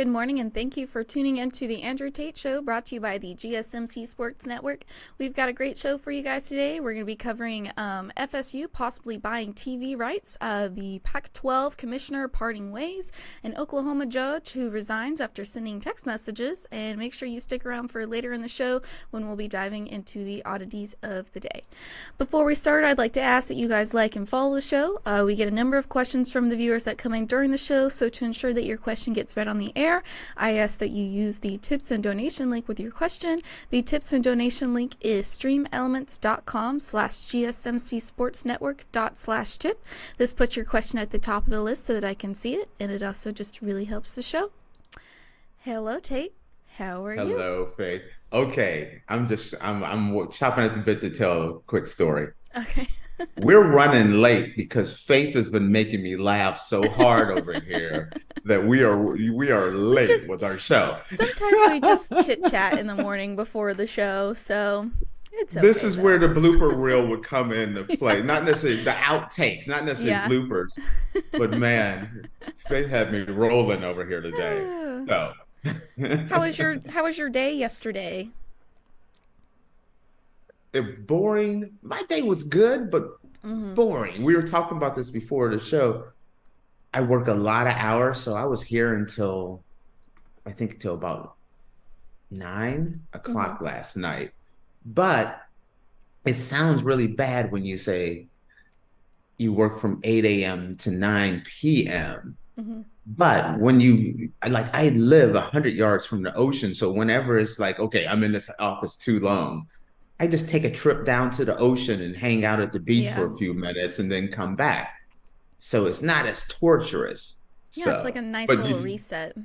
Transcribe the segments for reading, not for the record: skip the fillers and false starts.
Good morning, and thank you for tuning in to the Andrew Tate Show, brought to you by the GSMC Sports Network. We've got a great show for you guys today. We're going to be covering FSU possibly buying TV rights, the Pac-12 commissioner parting ways, an Oklahoma judge who resigns after sending text messages, and make sure you stick around for later in the show when we'll be diving into the oddities of the day. Before we start, I'd like to ask that you guys like and follow the show. We get a number of questions from the viewers that come in during the show, so to ensure that your question gets read on the air, I ask that you use the tips and donation link with your question. The tips and donation link is streamelements.com/gsmcsportsnetwork./tip. This puts your question at the top of the list so that I can see it, and it also just really helps the show. Hello, Tate. How are you? Hello, Faith. Okay, I'm chopping at the bit to tell a quick story. Okay. We're running late because Faith has been making me laugh so hard over here that we are late with our show. Sometimes we just chit chat in the morning before the show, so it's okay. This is where the blooper reel would come into play. Not necessarily the outtakes, not necessarily bloopers, but man, Faith had me rolling over here today. So, how was your day yesterday? Boring. My day was good, but boring. We were talking about this before the show. I work a lot of hours, so I was here until about 9 o'clock last night. But it sounds really bad when you say you work from 8 a.m. to 9 p.m. But when I live 100 yards from the ocean, so whenever it's like, okay, I'm in this office too long, I just take a trip down to the ocean and hang out at the beach for a few minutes and then come back. So it's not as torturous. Yeah, it's like a nice little reset.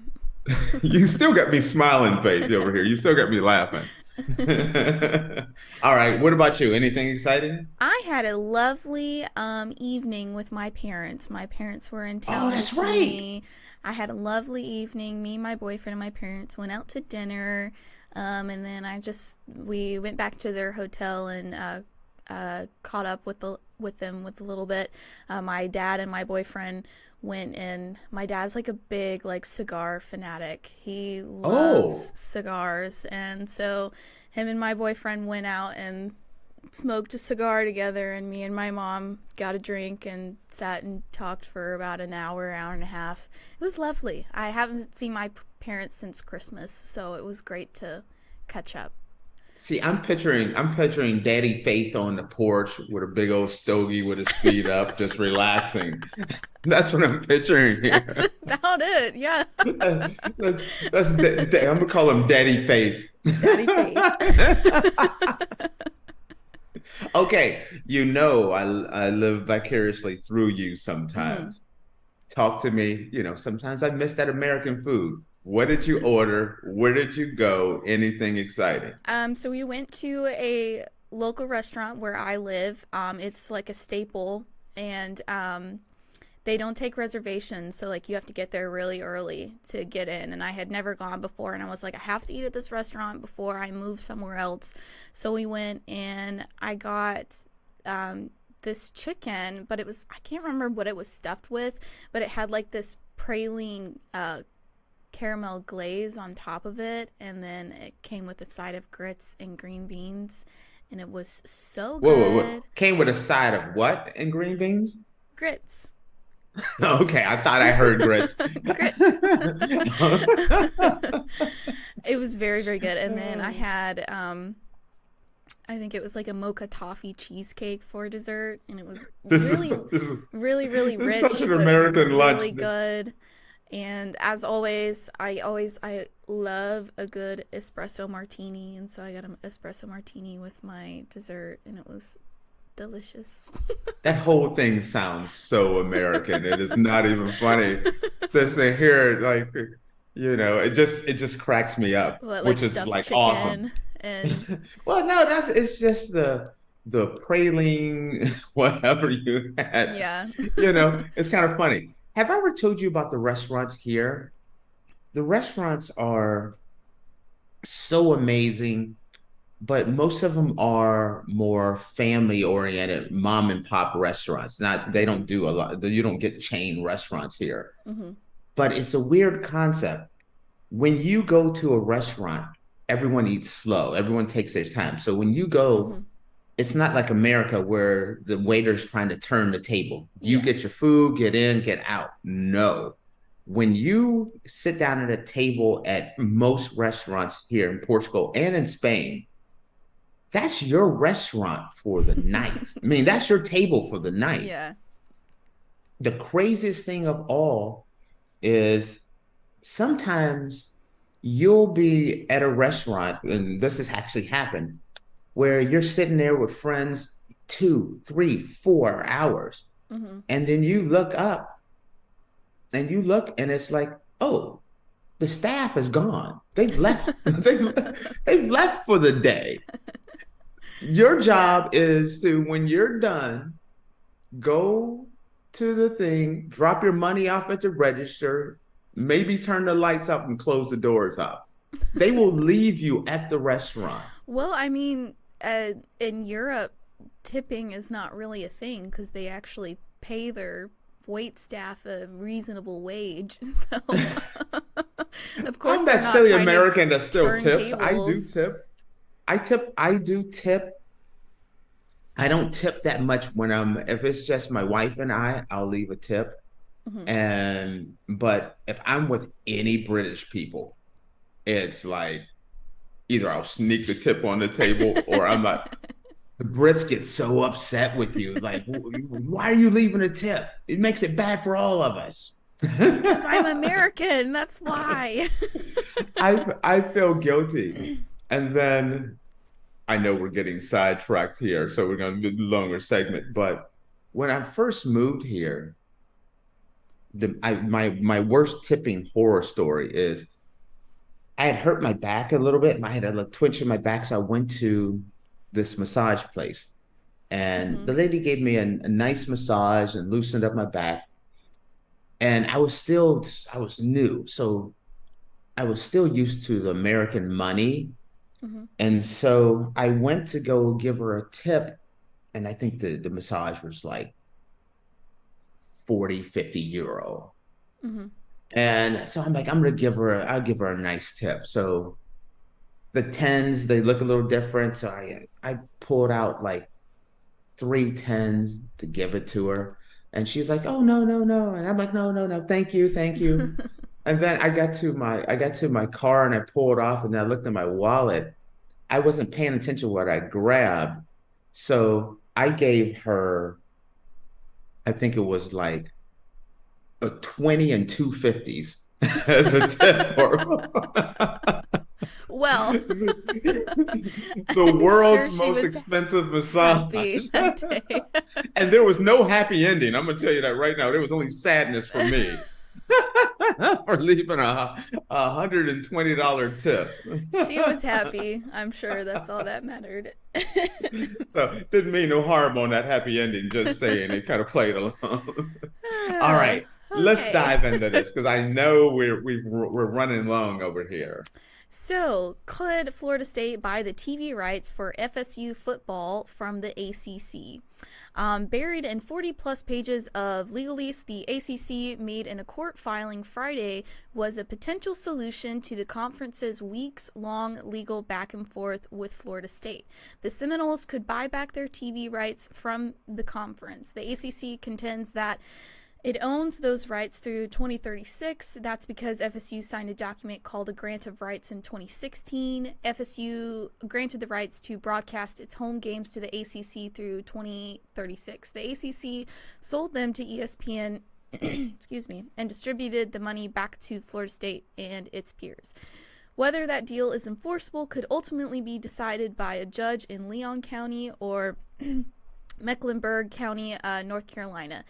You still got me smiling, Faith, over here. You still got me laughing. All right. What about you? Anything exciting? I had a lovely evening with my parents. My parents were in town. Oh, that's right. I had a lovely evening. Me, my boyfriend, and my parents went out to dinner. And then we went back to their hotel and caught up with them a little bit. My dad and my boyfriend went in. My dad's like a big cigar fanatic. He loves cigars, and so him and my boyfriend went out and smoked a cigar together, and me and my mom got a drink and sat and talked for about an hour and a half. It was lovely. I haven't seen my parents since Christmas, so it was great to catch up. See, I'm picturing Daddy Faith on the porch with a big old stogie with his feet up, just relaxing. That's what I'm picturing here. That's about it, yeah. I'm gonna call him Daddy Faith. Daddy Faith. Okay, I live vicariously through you sometimes. Talk to me. Sometimes I miss that American food. What did you order? Where did you go? Anything exciting? So we went to a local restaurant where I live. It's like a staple, and they don't take reservations, so you have to get there really early to get in. And I had never gone before, and I was like, I have to eat at this restaurant before I move somewhere else. So we went, and I got this chicken, but I can't remember what it was stuffed with, but it had this praline caramel glaze on top of it, and then it came with a side of grits and green beans, and it was so good. Whoa. Came with a side of what and green beans? Grits. Okay, I thought I heard grits. Grits. It was very, very good. And then I had I think it was like a mocha toffee cheesecake for dessert, and it was really rich, such an American lunch. Really good. And as always, I love a good espresso martini, and so I got an espresso martini with my dessert, and it was delicious. That whole thing sounds so American. It is not even funny. Just to hear it just cracks me up, which is awesome. And well, no, it's just the praline, whatever you had. Yeah. It's kind of funny. Have I ever told you about the restaurants here? The restaurants are so amazing, but most of them are more family-oriented, mom and pop restaurants. They don't do a lot. You don't get chain restaurants here. But it's a weird concept. when you go to a restaurant, everyone eats slow. Everyone takes their time. So when you go, Mm-hmm. it's not like America where the waiter's trying to turn the table. You Yeah. get your food, get in, get out. No. When you sit down at a table at most restaurants here in Portugal and in Spain, that's your restaurant for the night. I mean, that's your table for the night. Yeah. The craziest thing of all is sometimes you'll be at a restaurant, and this has actually happened, where you're sitting there with friends 2, 3, 4 hours, Mm-hmm. and then you look up and you look, and it's like, oh, the staff is gone. They've left. They've left for the day. Your Yeah. job is to, when you're done, go to the thing, drop your money off at the register, maybe turn the lights up and close the doors up. They will leave you at the restaurant. Well, I mean, in Europe, tipping is not really a thing because they actually pay their wait staff a reasonable wage. So, of course, I'm they're that not silly trying to American that still turn tips. I do tables. tip. I do tip. I don't tip that much when if it's just my wife and I'll leave a tip. Hmm. But if I'm with any British people, it's like either I'll sneak the tip on the table or I'm like, the Brits get so upset with you. Like, why are you leaving a tip? It makes it bad for all of us. Because I'm American, that's why. I feel guilty. And then I know we're getting sidetracked here, so we're going to do a longer segment. But when I first moved here, my worst tipping horror story is I had hurt my back a little bit. I had a twitch in my back, so I went to this massage place, and Hmm. the lady gave me a nice massage and loosened up my back. And I was new, so I was still used to the American money. Hmm. And so I went to go give her a tip, and I think the massage was like 40, 50 euro. Hmm. And so I'm like, I'll give her a nice tip. So the tens, they look a little different. So I pulled out like three tens to give it to her. And she's like, oh no, no, no. And I'm like, no, no, no, thank you, thank you. And then I got to my car and I pulled off and I looked at my wallet. I wasn't paying attention to what I grabbed. So I gave her, I think it was like a 20 and 250s as a tip. Well, The I'm sure world's she most was expensive massage. happy that day. And there was no happy ending. I'm gonna tell you that right now. There was only sadness for me for leaving a $120 tip. She was happy. I'm sure that's all that mattered. So didn't mean no harm on that happy ending, just saying it kind of played along. All right, let's Okay. dive into this because I know we're running long over here. So, could Florida State buy the TV rights for FSU football from the ACC? Buried in 40 plus pages of legalese the ACC made in a court filing Friday was a potential solution to the conference's weeks long legal back and forth with Florida State. The Seminoles could buy back their TV rights from the conference. The ACC contends that it owns those rights through 2036. That's because FSU signed a document called a Grant of Rights in 2016. FSU granted the rights to broadcast its home games to the ACC through 2036. The ACC sold them to ESPN, excuse me, and distributed the money back to Florida State and its peers. Whether that deal is enforceable could ultimately be decided by a judge in Leon County or Mecklenburg County, North Carolina.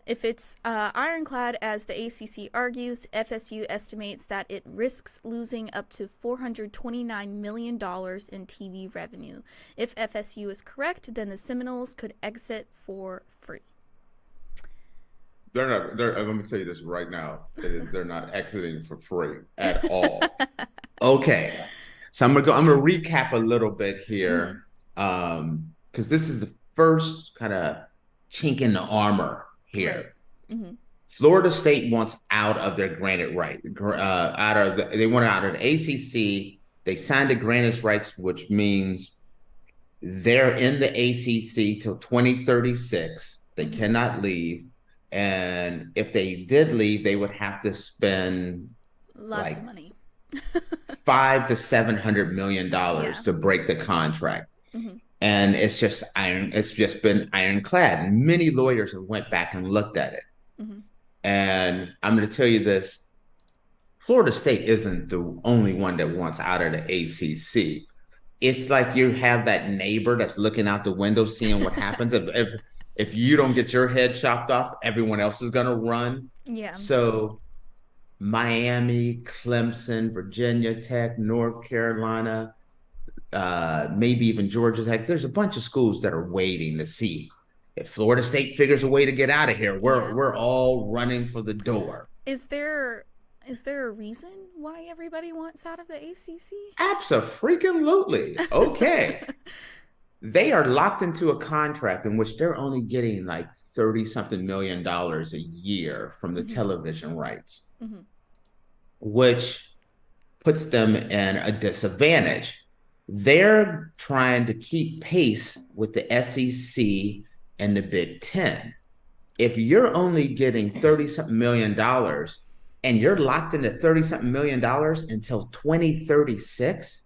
If it's ironclad, as the ACC argues, FSU estimates that it risks losing up to $429 million in TV revenue. If FSU is correct, then the Seminoles could exit for free. They're not. They're. Let me tell you this right now. They're not exiting for free at all. Okay, so I'm gonna recap a little bit Mm-hmm. here, because this is the first kind of chink in the armor Right. here. Mm-hmm. Florida State wants out of their granted right. They want out of the ACC. They signed the granted rights, which means they're in the ACC till 2036. They cannot leave. And if they did leave, they would have to spend lots of money. $500 to $700 million to break the contract. And it's just been ironclad. Many lawyers have went back and looked at it. And I'm going to tell you this, Florida State isn't the only one that wants out of the ACC. It's like you have that neighbor that's looking out the window, seeing what happens. If you don't get your head chopped off, everyone else is going to run. Yeah. So Miami, Clemson, Virginia Tech, North Carolina, maybe even Georgia Tech. There's a bunch of schools that are waiting to see if Florida State figures a way to get out of here. We're all running for the door. Is there a reason why everybody wants out of the ACC? Abso-freaking-lutely. Okay. They are locked into a contract in which they're only getting like $30-something million a year from the television rights, which puts them in a disadvantage. They're trying to keep pace with the SEC and the Big Ten. If you're only getting $30-something million and you're locked into $30-something million until 2036,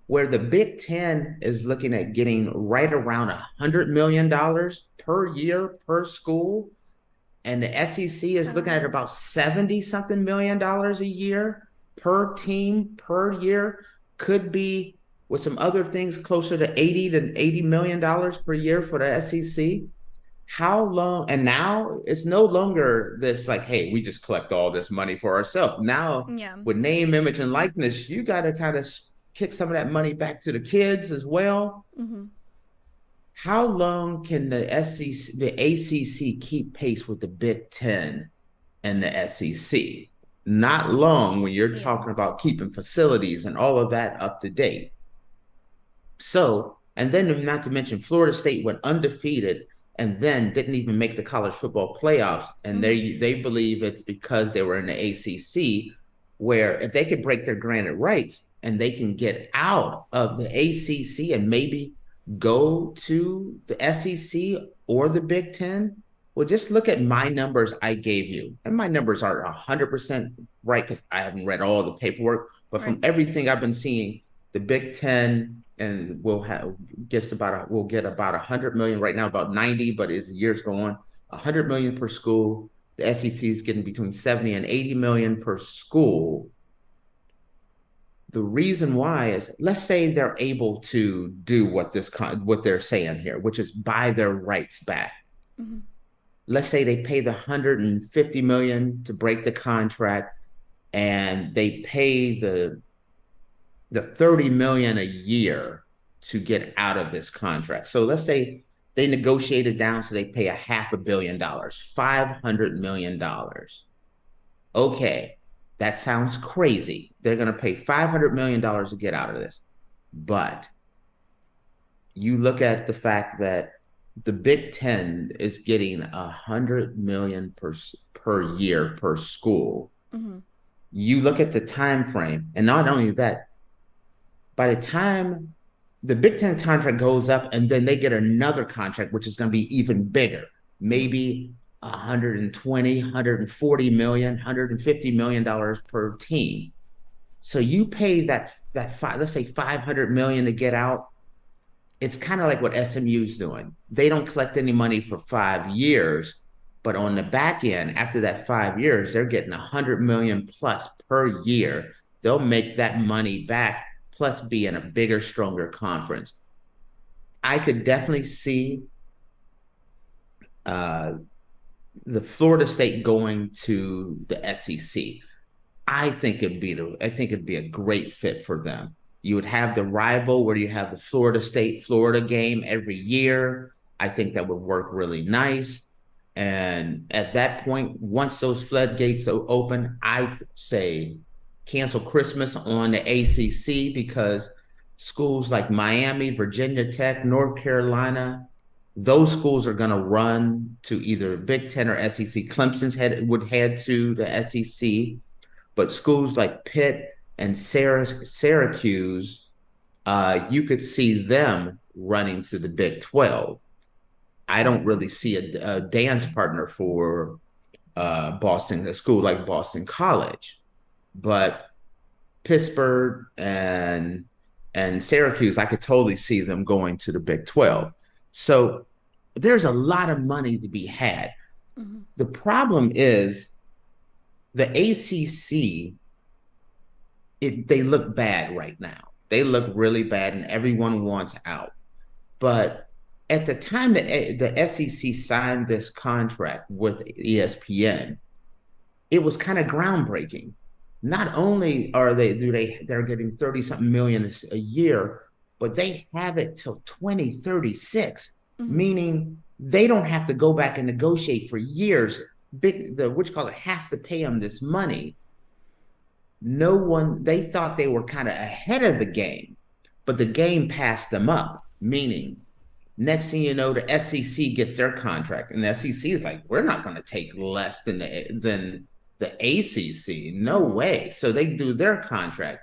where the Big Ten is looking at getting right around $100 million per year per school, and the SEC is looking at about $70-something million a year per team per year, could be with some other things closer to $80 million per year for the SEC. How long? And now it's no longer this like, hey, we just collect all this money for ourselves. Now, with name, image, and likeness, you got to kind of kick some of that money back to the kids as well. How long can the ACC keep pace with the Big Ten and the SEC? Not long when you're talking about keeping facilities and all of that up to date. So, and then not to mention Florida State went undefeated and then didn't even make the college football playoffs. And they believe it's because they were in the ACC, where if they could break their granted rights and they can get out of the ACC and maybe go to the SEC or the Big Ten. Well, just look at my numbers I gave you. And my numbers are 100% right because I haven't read all the paperwork. But from everything I've been seeing, the Big Ten and we'll get about $100 million right now, about 90, but as the years go on, $100 million per school. The SEC is getting between 70 and 80 million per school. The reason why is, let's say they're able to do what they're saying here, which is buy their rights back. Let's say they pay the $150 million to break the contract, and they pay the $30 million a year to get out of this contract. So let's say they negotiated down so they pay $500 million, $500 million. Okay, that sounds crazy. They're going to pay $500 million to get out of this. But you look at the fact that the Big Ten is getting $100 million per year per school. You look at the time frame, and not only that, by the time the Big Ten contract goes up and then they get another contract, which is going to be even bigger, maybe 120, 140 million, $150 million per team. So you pay that let's say $500 million to get out. It's kind of like what SMU is doing. They don't collect any money for 5 years, but on the back end, after that 5 years, they're getting $100 million plus per year. They'll make that money back, plus be in a bigger, stronger conference. I could definitely see the Florida State going to the SEC. I think it'd be a great fit for them. You would have the rival where you have the Florida State-Florida game every year. I think that would work really nice. And at that point, once those floodgates open, I say cancel Christmas on the ACC, because schools like Miami, Virginia Tech, North Carolina, those schools are going to run to either Big Ten or SEC. Would head to the SEC, but schools like Pitt and Syracuse, you could see them running to the Big 12. I don't really see a dance partner for a school like Boston College, but Pittsburgh and Syracuse, I could totally see them going to the Big 12. So there's a lot of money to be had. Mm-hmm. The problem is the ACC, they look bad right now. They look really bad and everyone wants out. But at the time the SEC signed this contract with ESPN, it was kind of groundbreaking. Not only are they're getting 30 something million a year, but they have it till 2036, meaning they don't have to go back and negotiate for years. Has to pay them this money. They thought they were kind of ahead of the game, but the game passed them up, meaning next thing you know, the SEC gets their contract, and the SEC is like, we're not going to take less than the ACC. No way. So they do their contract.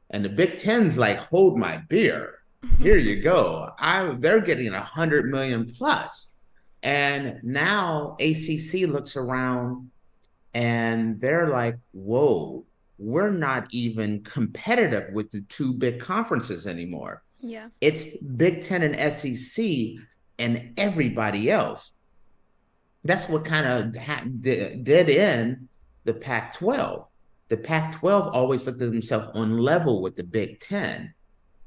And the Big Ten's like, hold my beer. Here you go. They're getting 100 million plus. And now ACC looks around and they're like, whoa, we're not even competitive with the two big conferences anymore. Yeah. It's Big Ten and SEC and everybody else. That's what kind of did in the Pac-12. The Pac-12 always looked at themselves on level with the Big Ten.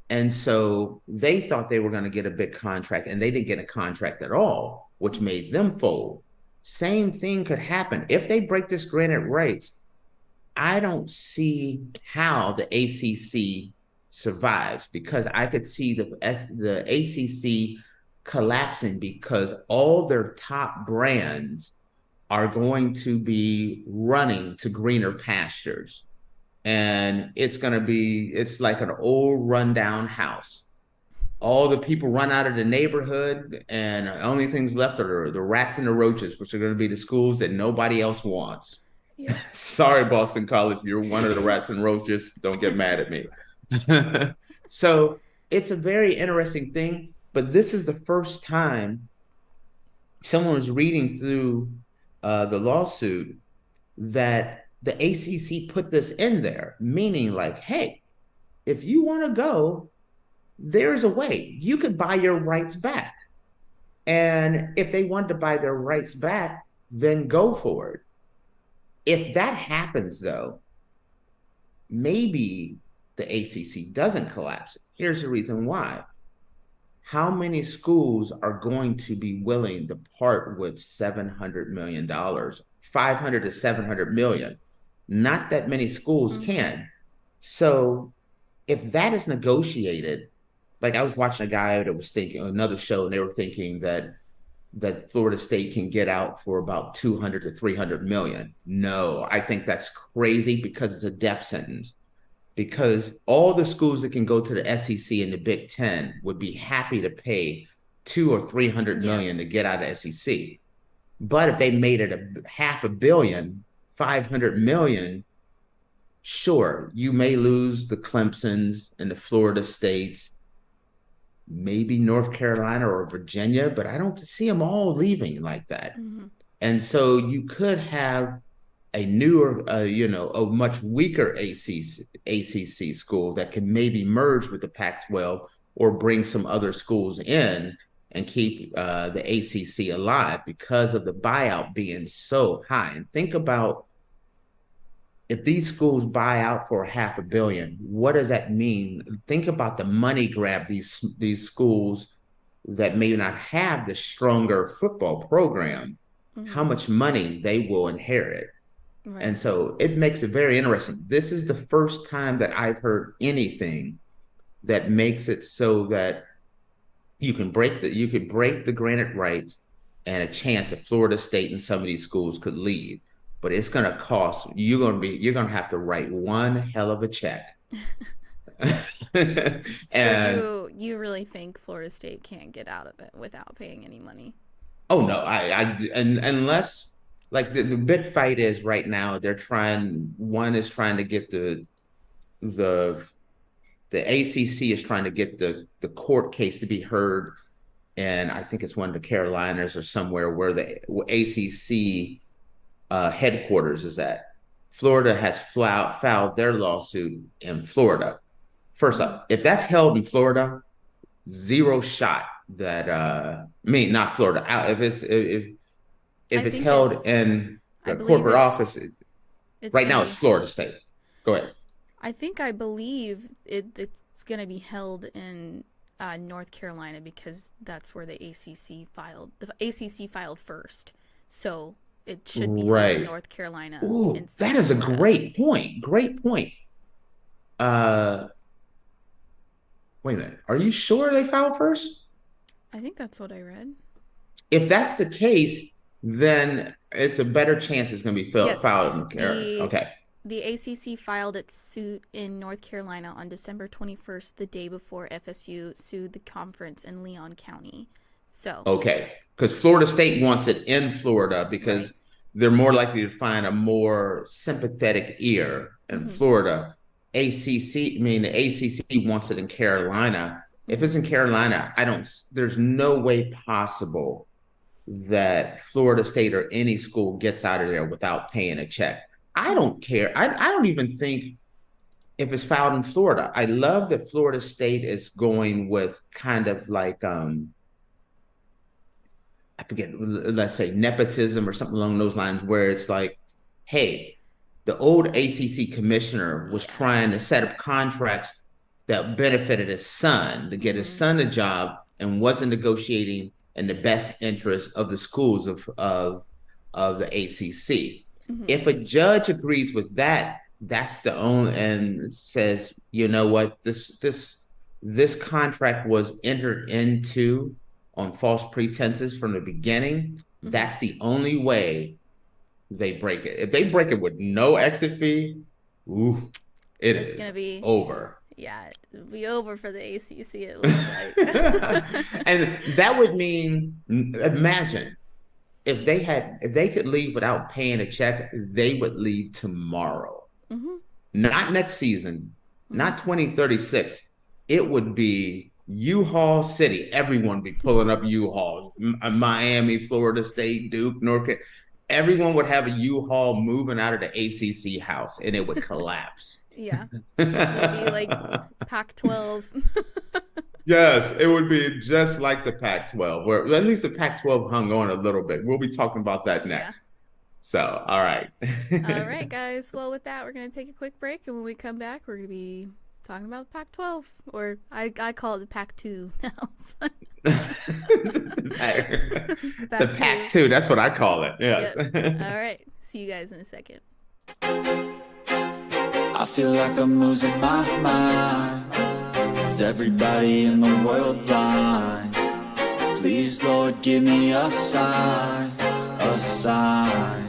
And so they thought they were going to get a big contract, and they didn't get a contract at all, which made them fold. Same thing could happen. If they break this granted rights, I don't see how the ACC survives, because I could see the ACC collapsing because all their top brands are going to be running to greener pastures. And it's like an old rundown house. All the people run out of the neighborhood, and the only things left are the rats and the roaches, which are going to be the schools that nobody else wants. Yeah. Sorry, Boston College, you're one of the rats and roaches. Don't get mad at me. So it's a very interesting thing, but this is the first time someone was reading through the lawsuit that the ACC put this in there, meaning like, hey, if you want to go, there's a way. You could buy your rights back. And if they want to buy their rights back, then go for it. If that happens, though, maybe the ACC doesn't collapse. Here's the reason why. How many schools are going to be willing to part with $700 million, 500 to 700 million? Not that many schools can. So if that is negotiated, like I was watching a guy that was thinking, another show, and they were thinking that Florida State can get out for about 200 to 300 million. No, I think that's crazy, because it's a death sentence. Because all the schools that can go to the SEC and the Big Ten would be happy to pay 200 or 300 million to get out of SEC. But if they made it $500 million, 500 million, sure, you may lose the Clemsons and the Florida States, maybe North Carolina or Virginia, but I don't see them all leaving like that. Mm-hmm. And so you could have a newer, a much weaker ACC school that can maybe merge with the Pac-12 or bring some other schools in and keep the ACC alive because of the buyout being so high. And think about, if these schools buy out for $500 million, what does that mean? Think about the money grab these schools that may not have the stronger football program, how much money they will inherit. Right. And so it makes it very interesting. This is the first time that I've heard anything that makes it so that you could break the granted rights, and a chance that Florida State and some of these schools could leave. But it's going to cost, you're going to have to write one hell of a check. And So you really think Florida State can't get out of it without paying any money? oh no, and unless like the big fight is right now, one is trying to get the the ACC is trying to get the court case to be heard, and I think it's one of the Carolinas or somewhere where the ACC headquarters is at. Florida has filed their lawsuit in Florida. First up, if that's held in Florida, zero shot that I mean not Florida. If it's held in the corporate office, right now it's Florida State. Go ahead. I believe it's going to be held in North Carolina because that's where the ACC filed. The ACC filed first, so it should be held in North Carolina. Ooh, that is a great point. Great point. Wait a minute. Are you sure they filed first? I think that's what I read. If that's the case, then it's a better chance it's going to be filed in Carolina. Okay. The ACC filed its suit in North Carolina on December 21st, the day before FSU sued the conference in Leon County. So okay, because Florida State wants it in Florida because they're more likely to find a more sympathetic ear in Florida. The ACC wants it in Carolina. If it's in Carolina, there's no way possible that Florida State or any school gets out of there without paying a check. I don't care. I don't even think if it's filed in Florida. I love that Florida State is going with kind of like, I forget, let's say nepotism or something along those lines, where it's like, hey, the old ACC commissioner was trying to set up contracts that benefited his son to get his son a job and wasn't negotiating in the best interest of the schools of the ACC. If a judge agrees with that, that's the only, and says, you know what, this contract was entered into on false pretenses from the beginning. That's the only way they break it. If they break it with no exit fee, it's gonna be over. Yeah, it'll be over for the ACC, it looks like. And that would mean, imagine if they could leave without paying a check, they would leave tomorrow. Not next season, not 2036. It would be U-Haul City. Everyone would be pulling up U-Hauls. Miami, Florida State, Duke, North Carolina. Everyone would have a U-Haul moving out of the ACC house, and it would collapse. Yeah. It would be like Pac-12. Yes, it would be just like the Pac-12, where at least the Pac-12 hung on a little bit. We'll be talking about that next. Yeah. So, all right. All right, guys. Well, with that, we're going to take a quick break, and when we come back, we're going to be talking about the Pac-12, or I call it the Pac-2 now. The Pac-2, that's what I call it. Yes. Yep. All right. See you guys in a second. I feel like I'm losing my mind. Is everybody in the world blind? Please, Lord, give me a sign, a sign.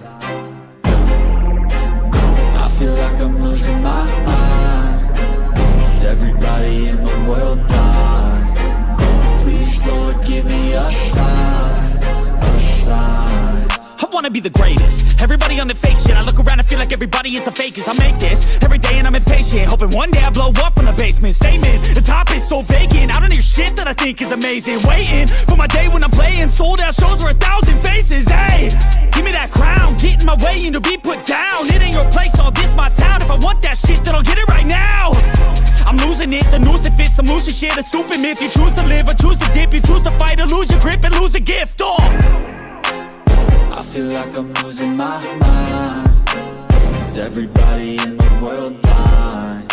I feel like I'm losing my mind. Is everybody in the world blind? Please, Lord, give me a sign, a sign. I wanna be the greatest. Everybody on the fake shit. I look around and feel like everybody is the fakest. I make this every day and I'm impatient, hoping one day I blow up from the basement. Statement, the top is so vacant. I don't hear shit that I think is amazing. Waiting for my day when I'm playing sold out shows with 1,000 faces. Hey, give me that crown, get in my way and to be put down. It ain't your place, all this my town. If I want that shit, then I'll get it right now. I'm losing it, the noose it fits. I'm losing shit, a stupid myth. You choose to live or choose to dip. You choose to fight or lose your grip and lose a gift. I feel like I'm losing my mind. Is everybody in the world blind?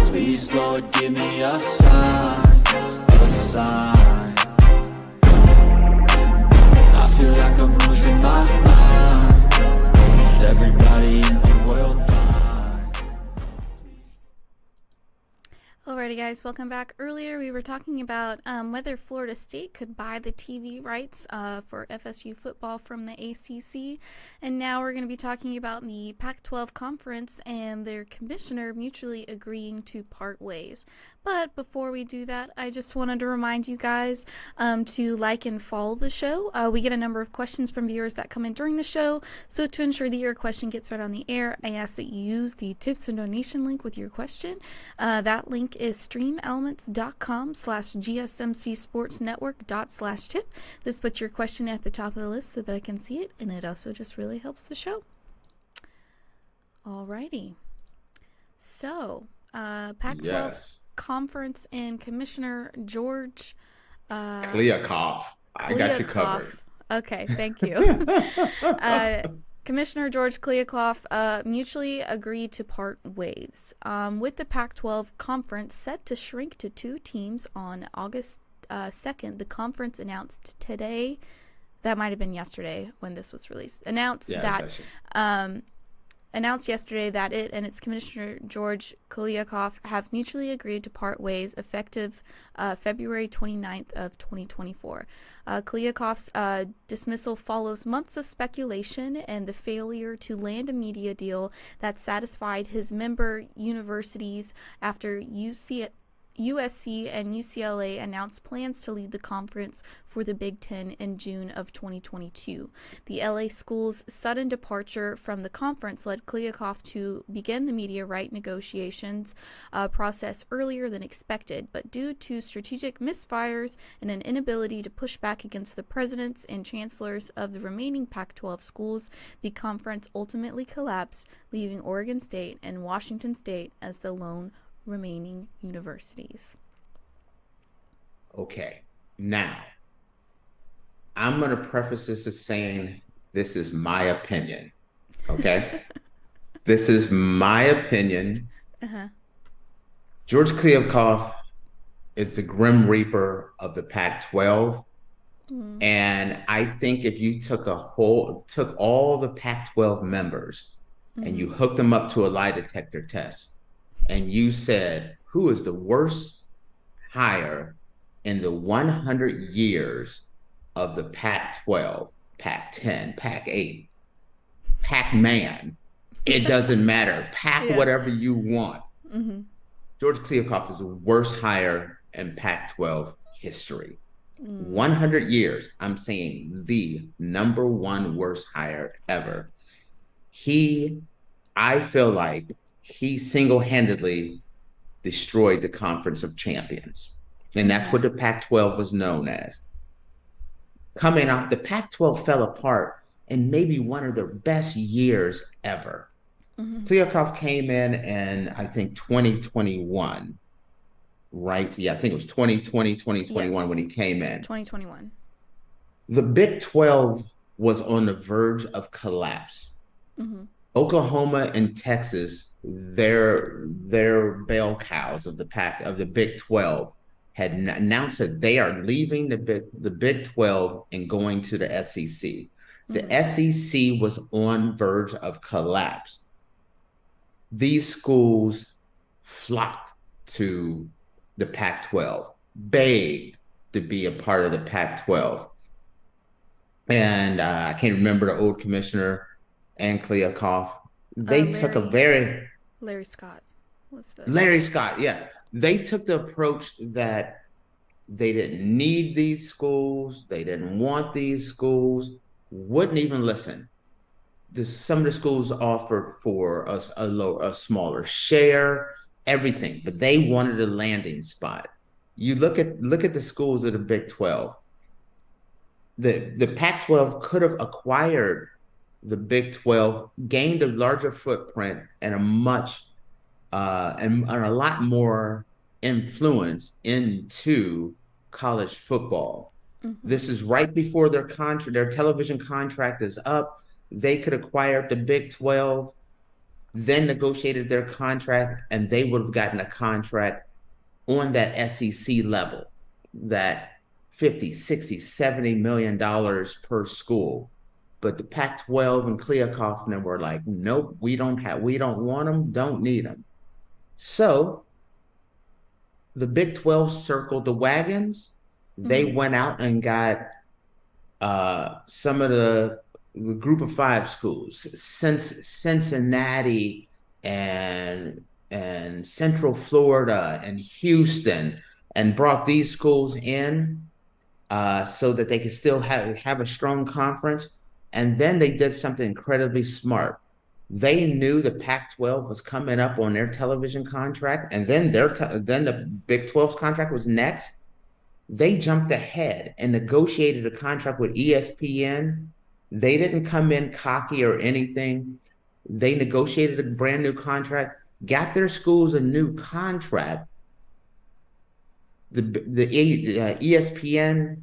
Please, Lord, give me a sign, a sign. I feel like I'm losing my mind. Is everybody in the world blind? Alrighty, guys, welcome back. Earlier we were talking about whether Florida State could buy the TV rights for FSU football from the ACC, and now we're going to be talking about the Pac-12 conference and their commissioner mutually agreeing to part ways. But before we do that, I just wanted to remind you guys to like and follow the show. We get a number of questions from viewers that come in during the show, so to ensure that your question gets read on the air, I ask that you use the tips and donation link with your question. That link is streamelements.com/gsmcsportsnetwork./tip. This puts your question at the top of the list so that I can see it, and it also just really helps the show. Alrighty. So, Pac-12 conference and Commissioner George Kliavkoff. I got you covered. Okay, thank you. Commissioner George Kliavkoff mutually agreed to part ways. With the Pac-12 conference set to shrink to 2 teams on August 2nd, the conference announced today, that might have been yesterday when this was released, announced yesterday that it and its Commissioner George Kliavkoff have mutually agreed to part ways effective February 29th of 2024. Kliavkoff's dismissal follows months of speculation and the failure to land a media deal that satisfied his member universities after USC and UCLA announced plans to lead the conference for the Big Ten in June of 2022. The LA school's sudden departure from the conference led Kliavkoff to begin the media right negotiations process earlier than expected, but due to strategic misfires and an inability to push back against the presidents and chancellors of the remaining Pac-12 schools, the conference ultimately collapsed, leaving Oregon State and Washington State as the lone remaining universities. Okay, now I'm going to preface this as saying this is my opinion. Okay, this is my opinion. George Kliavkoff is the Grim Reaper of the Pac-12, and I think if you took all the Pac-12 members and you hooked them up to a lie detector test, and you said, who is the worst hire in the 100 years of the Pac-12, Pac-10, Pac-8, Pac-Man, it doesn't matter. Whatever you want. George Kliavkoff is the worst hire in Pac-12 history. 100 years, I'm saying the number one worst hire ever. I feel like he single-handedly destroyed the Conference of Champions. And that's what the Pac-12 was known as. Coming off, the Pac-12 fell apart in maybe one of their best years ever. Kliavkoff came in I think 2021, right? Yeah, I think it was 2020, 2021 when he came in. 2021. The Big 12 was on the verge of collapse. Oklahoma and Texas, their bell cows of the Big 12, had announced that they are leaving the Big 12 and going to the SEC. The SEC was on verge of collapse. These schools flocked to the Pac-12, begged to be a part of the Pac-12. And I can't remember the old commissioner and Kliavkoff. They took a very... Larry Scott was the... Larry Scott, yeah. They took the approach that they didn't need these schools. They didn't want these schools. Wouldn't even listen. Some of the schools offered for a smaller share, everything, but they wanted a landing spot. You look at the schools of the Big 12. The Pac-12 could have acquired the Big 12, gained a larger footprint and a lot more influence into college football. This is right before their television contract is up. They could acquire the Big 12, then negotiated their contract, and they would have gotten a contract on that SEC level, that $50, $60, $70 million per school. But the Pac-12 and Kliavkoff and them were like, nope, we don't want them, don't need them. So the Big 12 circled the wagons. They went out and got some of the group of five schools, Cincinnati and Central Florida and Houston, and brought these schools in so that they could still have a strong conference. And then they did something incredibly smart. They knew the Pac-12 was coming up on their television contract, and then then the Big 12's contract was next. They jumped ahead and negotiated a contract with ESPN. They didn't come in cocky or anything. They negotiated a brand new contract, got their schools a new contract. The ESPN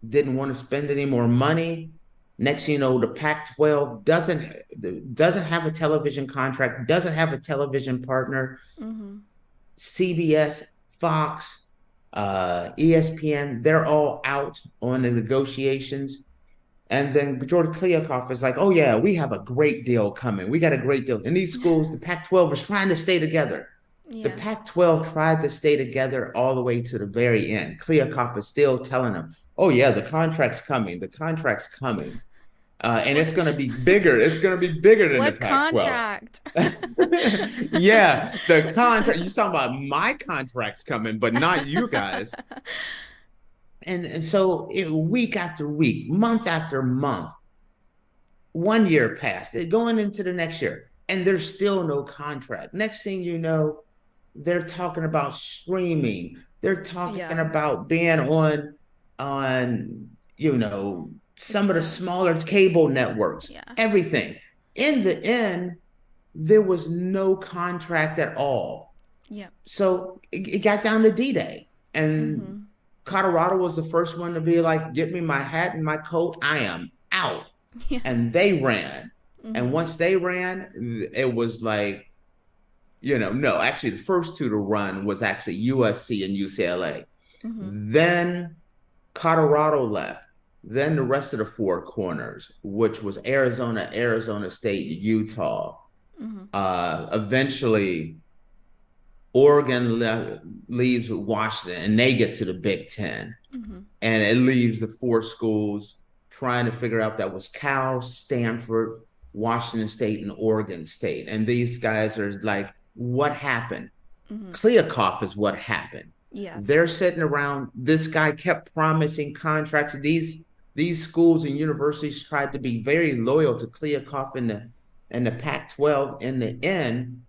didn't want to spend any more money. Next, you know, the Pac-12 doesn't have a television contract, doesn't have a television partner. CBS, Fox, ESPN, they're all out on the negotiations. And then George Kliavkoff is like, oh yeah, we have a great deal coming. We got a great deal. And these schools, the Pac-12 was trying to stay together. Yeah. The Pac-12 tried to stay together all the way to the very end. Kliavkoff is still telling them, oh yeah, the contract's coming. The contract's coming. And it's going to be bigger. It's going to be bigger than the Pac-12. What contract? Yeah, the contract. You're talking about my contract's coming, but not you guys. And so week after week, month after month, 1 year passed, going into the next year, and there's still no contract. Next thing you know, they're talking about streaming. They're talking about being on, you know, some of the smaller cable networks, everything. In the end, there was no contract at all. Yeah. So it got down to D-Day, and Colorado was the first one to be like, get me my hat and my coat. I am out. Yeah. And they ran. And once they ran, it was like, you know, no, actually the first two to run was actually USC and UCLA. Then Colorado left. Then the rest of the four corners, which was Arizona, Arizona State, Utah. Eventually, Oregon leaves with Washington, and they get to the Big Ten. And it leaves the four schools trying to figure out that was Cal, Stanford, Washington State, and Oregon State. And these guys are like, what happened? Kliavkoff is what happened. Yeah. They're sitting around. This guy kept promising contracts. These schools and universities tried to be very loyal to Kliavkoff and the Pac-12. In the end,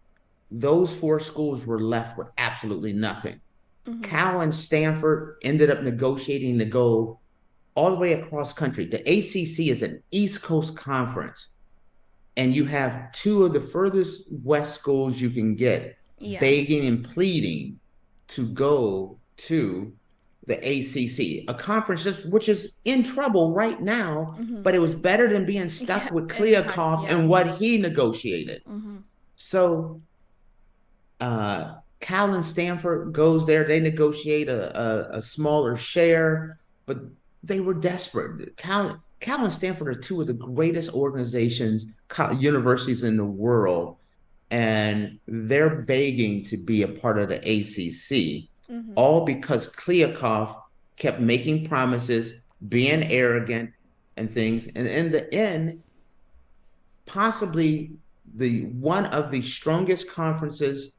those four schools were left with absolutely nothing. Cal and Stanford ended up negotiating to go all the way across country. The ACC is an East Coast conference, and you have two of the furthest west schools you can get begging and pleading to go to the ACC, a conference which is in trouble right now, but it was better than being stuck with Kliavkoff and what he negotiated. So Cal and Stanford goes there. They negotiate a smaller share, but they were desperate. Cal and Stanford are two of the greatest organizations, universities in the world, and they're begging to be a part of the ACC, all because Kliavkoff kept making promises, being arrogant and things. And in the end, possibly one of the strongest conferences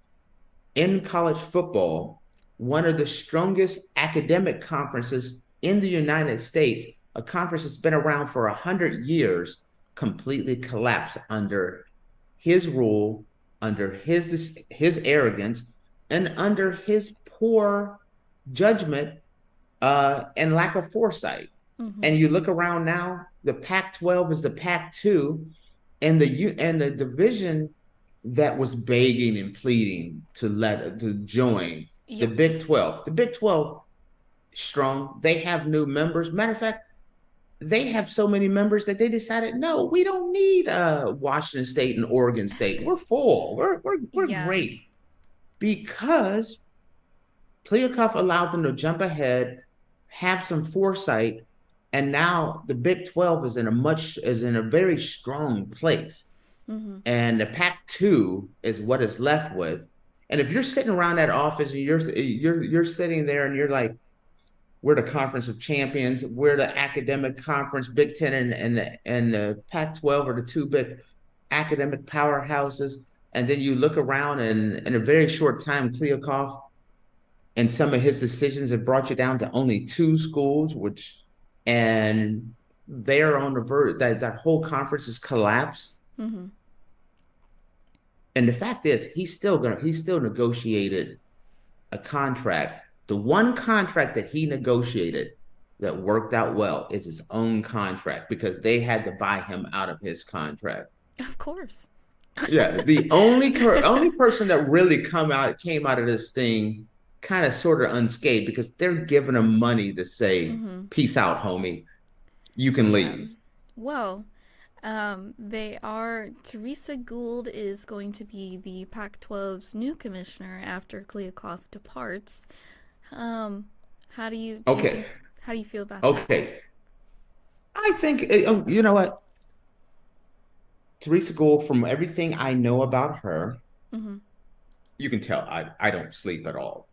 in college football, one of the strongest academic conferences in the United States, a conference that's been around for 100 years, completely collapsed under his rule, under his arrogance, and under his poor judgment and lack of foresight. And you look around now, the Pac-12 is the Pac-2, and the division that was begging and pleading to join the Big 12. The Big 12, strong. They have new members. Matter of fact, they have so many members that they decided, no, we don't need Washington State and Oregon State. We're full. We're great. Because Kliavkoff allowed them to jump ahead, have some foresight, and now the Big 12 is in a very strong place. And the Pac-2 is what is left with. And if you're sitting around that office and you're sitting there and you're like, we're the Conference of Champions, we're the academic conference, Big Ten and the Pac-12 are the two big academic powerhouses. And then you look around and in a very short time, Kliavkoff and some of his decisions have brought you down to only two schools, and they're on the verge, that whole conference has collapsed. Mm-hmm. And the fact is, he still negotiated a contract. The one contract that he negotiated that worked out well is his own contract, because they had to buy him out of his contract. Of course. Yeah, the only person that really came out of this thing kind of sort of unscathed, because they're giving him money to say, peace out, homie. You can leave. Well, Teresa Gould is going to be the Pac-12's new commissioner after Kliavkoff departs. How do you feel about that? Okay. I think, you know what? Teresa Gould, from everything I know about her, you can tell I don't sleep at all.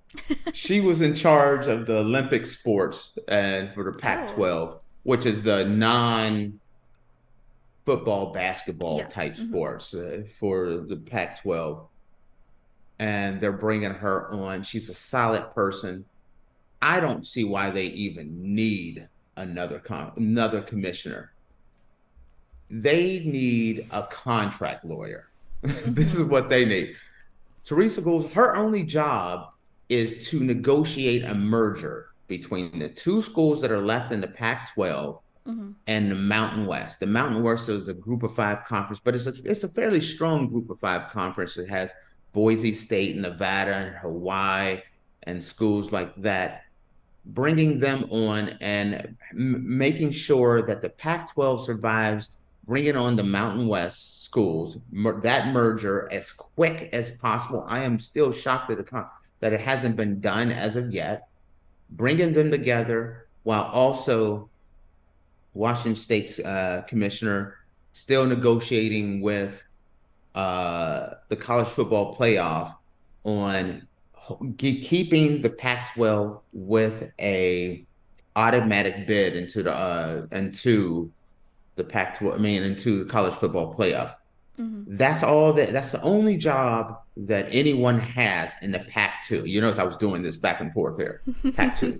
She was in charge of the Olympic sports and for the Pac-12, which is the non-football, basketball type sports for the Pac-12. And they're bringing her on. She's a solid person. I don't see why they even need another commissioner. They need a contract lawyer. This is what they need. Teresa Gould, her only job is to negotiate a merger between the two schools that are left in the Pac-12 and the Mountain West. The Mountain West is a Group of Five conference, but it's a fairly strong Group of Five conference. It has Boise State, Nevada, and Hawaii, and schools like that. Bringing them on and making sure that the Pac-12 survives, bringing on the Mountain West schools, that merger as quick as possible. I am still shocked that it hasn't been done as of yet. Bringing them together while also Washington State's commissioner still negotiating with the college football playoff on keeping the Pac-12 with a automatic bid into the Pac-12, into the college football playoff. That's all that's the only job that anyone has in the Pac-2. You notice I was doing this back and forth here. Pac-2.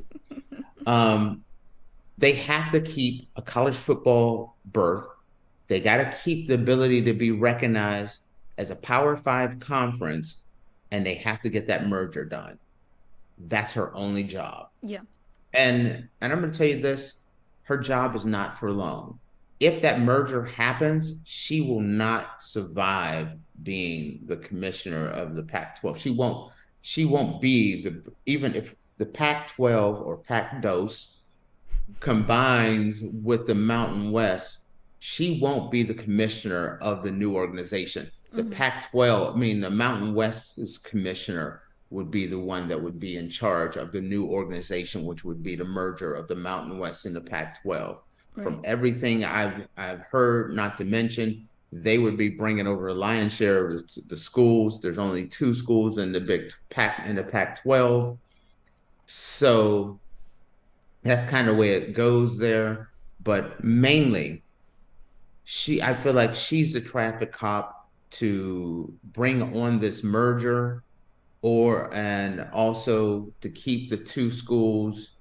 They have to keep a college football berth. They got to keep the ability to be recognized as a Power 5 conference, and they have to get that merger done. That's her only job. Yeah. And I'm going to tell you this, her job is not for long. If that merger happens, she will not survive being the commissioner of the Pac-12. She won't be even if the Pac-12 or Pac-12 combines with the Mountain West, she won't be the commissioner of the new organization. The Pac-12, the Mountain West's commissioner would be the one that would be in charge of the new organization, which would be the merger of the Mountain West and the Pac-12. Right. From everything I've heard, not to mention, they would be bringing over a lion's share of the schools. There's only 2 schools in the Pac-12. So that's kind of the way it goes there. But mainly, I feel like she's the traffic cop to bring on this merger, and also to keep the 2 schools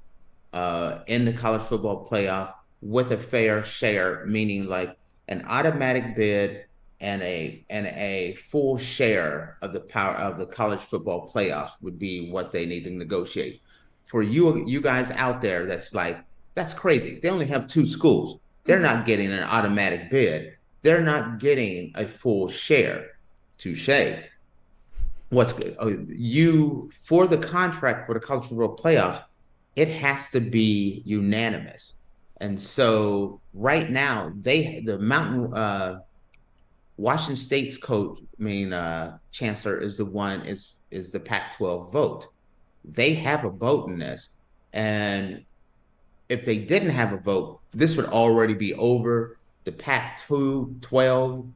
in the college football playoff with a fair share, meaning like an automatic bid and a full share of the power of the college football playoffs would be what they need to negotiate. For you guys out there, that's crazy. They only have 2 schools. They're not getting an automatic bid. They're not getting a full share. Touche. What's good? For the contract for the college football playoffs, it has to be unanimous. And so right now, Washington State's chancellor is the Pac-12 vote. They have a vote in this. And if they didn't have a vote, this would already be over. The Pac-12,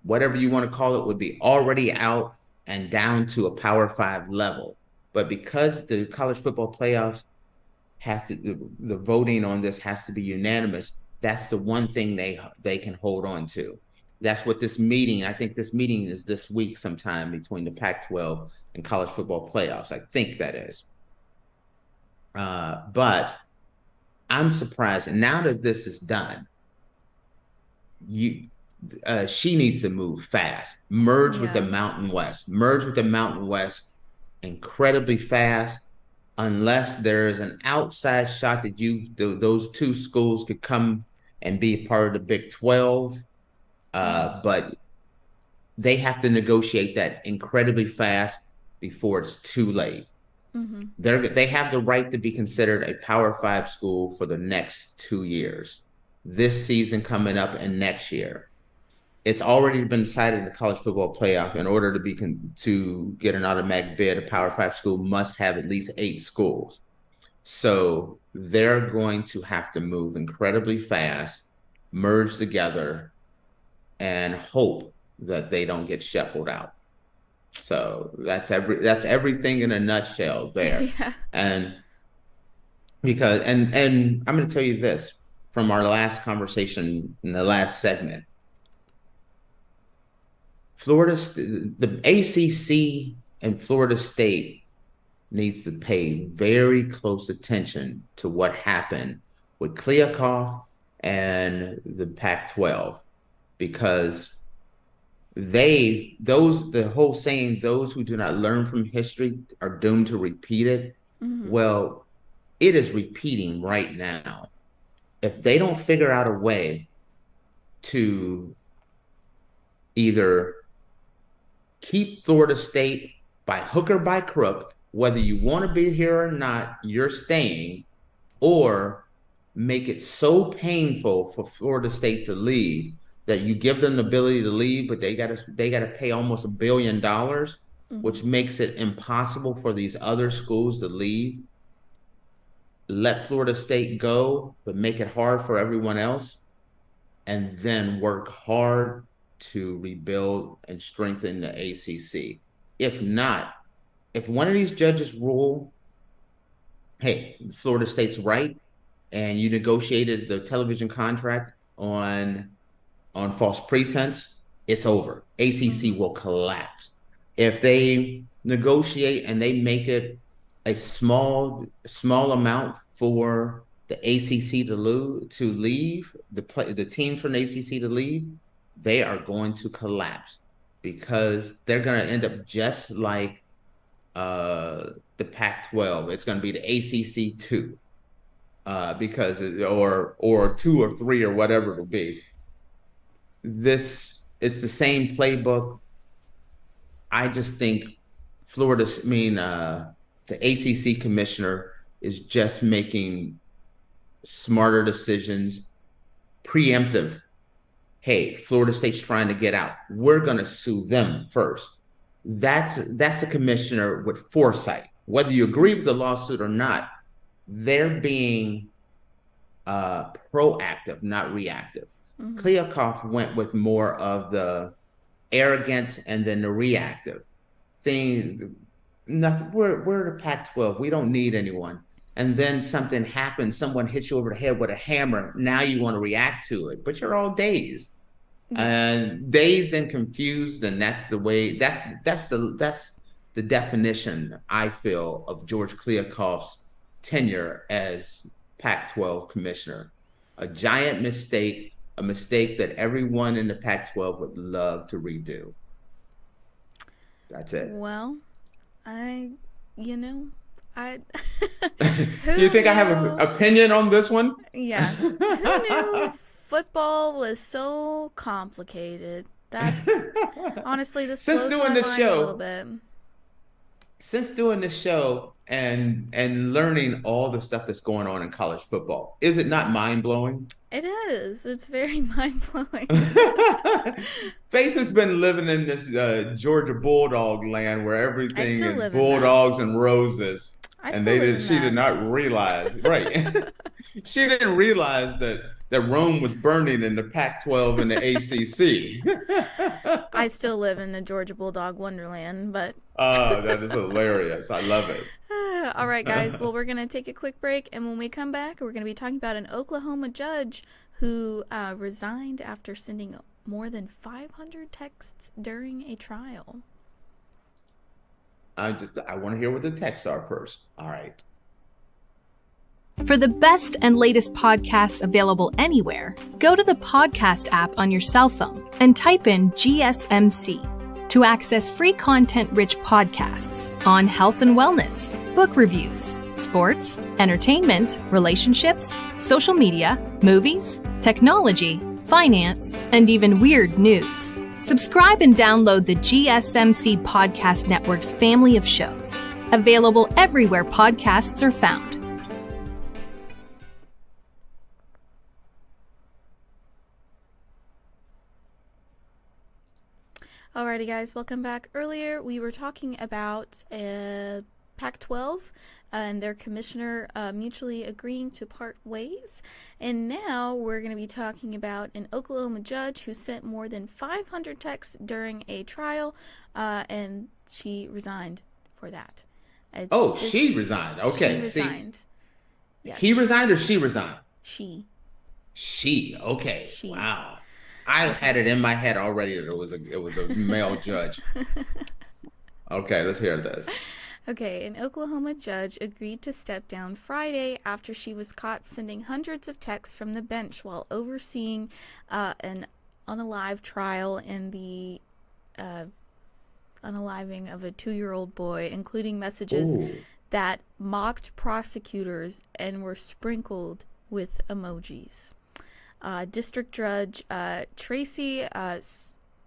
whatever you want to call it, would be already out. and down to a Power 5 level. But because the college football playoffs the voting on this has to be unanimous, that's the one thing they can hold on to. That's what this meeting, I think this meeting is this week sometime between the Pac-12 and college football playoffs. I think that is. But I'm surprised. And now that this is done, she needs to move fast. Merge with the Mountain West. Merge with the Mountain West incredibly fast, unless there's an outside shot that those two schools could come and be a part of the Big 12. But they have to negotiate that incredibly fast before it's too late. Mm-hmm. They have the right to be considered a Power 5 school for the next 2 years. This season coming up and next year. It's already been decided in the college football playoff. In order to get an automatic bid, a Power 5 school must have at least 8 schools. So they're going to have to move incredibly fast, merge together, and hope that they don't get shuffled out. So that's everything in a nutshell there. Yeah. And I'm going to tell you this from our last conversation in the last segment. The ACC and Florida State needs to pay very close attention to what happened with Kliavkoff and the Pac-12, because the whole saying, those who do not learn from history are doomed to repeat it. Mm-hmm. Well, it is repeating right now. If they don't figure out a way to either keep Florida State by hook or by crook, whether you want to be here or not, you're staying, or make it so painful for Florida State to leave that you give them the ability to leave, but they got to pay almost $1 billion, mm-hmm. which makes it impossible for these other schools to leave. Let Florida State go, but make it hard for everyone else, and then work hard to rebuild and strengthen the ACC. If not, if one of these judges rule, hey, Florida State's right, and you negotiated the television contract on false pretense, it's over. ACC will collapse. If they negotiate and they make it a small amount for the ACC to leave, the team from the ACC to leave, they are going to collapse, because they're going to end up just like the Pac-12. It's going to be the ACC 2, because or 2 or 3 or whatever it'll be. It's the same playbook. I just think the ACC commissioner is just making smarter decisions, preemptive. Hey, Florida State's trying to get out. We're going to sue them first. That's a commissioner with foresight. Whether you agree with the lawsuit or not, they're being proactive, not reactive. Mm-hmm. Kliavkoff went with more of the arrogance and then the reactive thing. Nothing. We're the Pac-12. We don't need anyone. And then something happens. Someone hits you over the head with a hammer. Now you want to react to it, but you're all dazed, and dazed and confused. And that's the way. That's the definition, I feel, of George Kliavkoff's tenure as Pac-12 commissioner. A giant mistake, a mistake that everyone in the Pac-12 would love to redo. That's it. Well, Do you think I have an opinion on this one? Yeah. Who knew football was so complicated? That's honestly, this blows my mind a little bit. Since doing this show and learning all the stuff that's going on in college football, is it not mind-blowing? It is. It's very mind-blowing. Faith has been living in this Georgia Bulldog land where everything is bulldogs and roses. She did not realize, right? She didn't realize that that Rome was burning in the Pac-12 and the ACC. I still live in the Georgia Bulldog Wonderland, but... Oh, that is hilarious. I love it. All right, guys. Well, we're going to take a quick break, and when we come back, we're going to be talking about an Oklahoma judge who resigned after sending more than 500 texts during a trial. I want to hear what the texts are first. All right. For the best and latest podcasts available anywhere, go to the podcast app on your cell phone and type in GSMC to access free content-rich podcasts on health and wellness, book reviews, sports, entertainment, relationships, social media, movies, technology, finance, and even weird news. Subscribe and download the GSMC Podcast Network's family of shows, available everywhere podcasts are found. Alrighty, guys, welcome back. Earlier, we were talking about Pac-12 and their commissioner mutually agreeing to part ways. And now we're going to be talking about an Oklahoma judge who sent more than 500 texts during a trial, and she resigned for that. She resigned. Okay. She resigned. Yes. He resigned or she resigned? She. Okay. She. Wow. I had it in my head already that it was a male judge. Okay, let's hear this. Okay, an Oklahoma judge agreed to step down Friday after she was caught sending hundreds of texts from the bench while overseeing an unalive trial in the unaliving of a 2-year-old boy, including messages that mocked prosecutors and were sprinkled with emojis. District Judge Tracy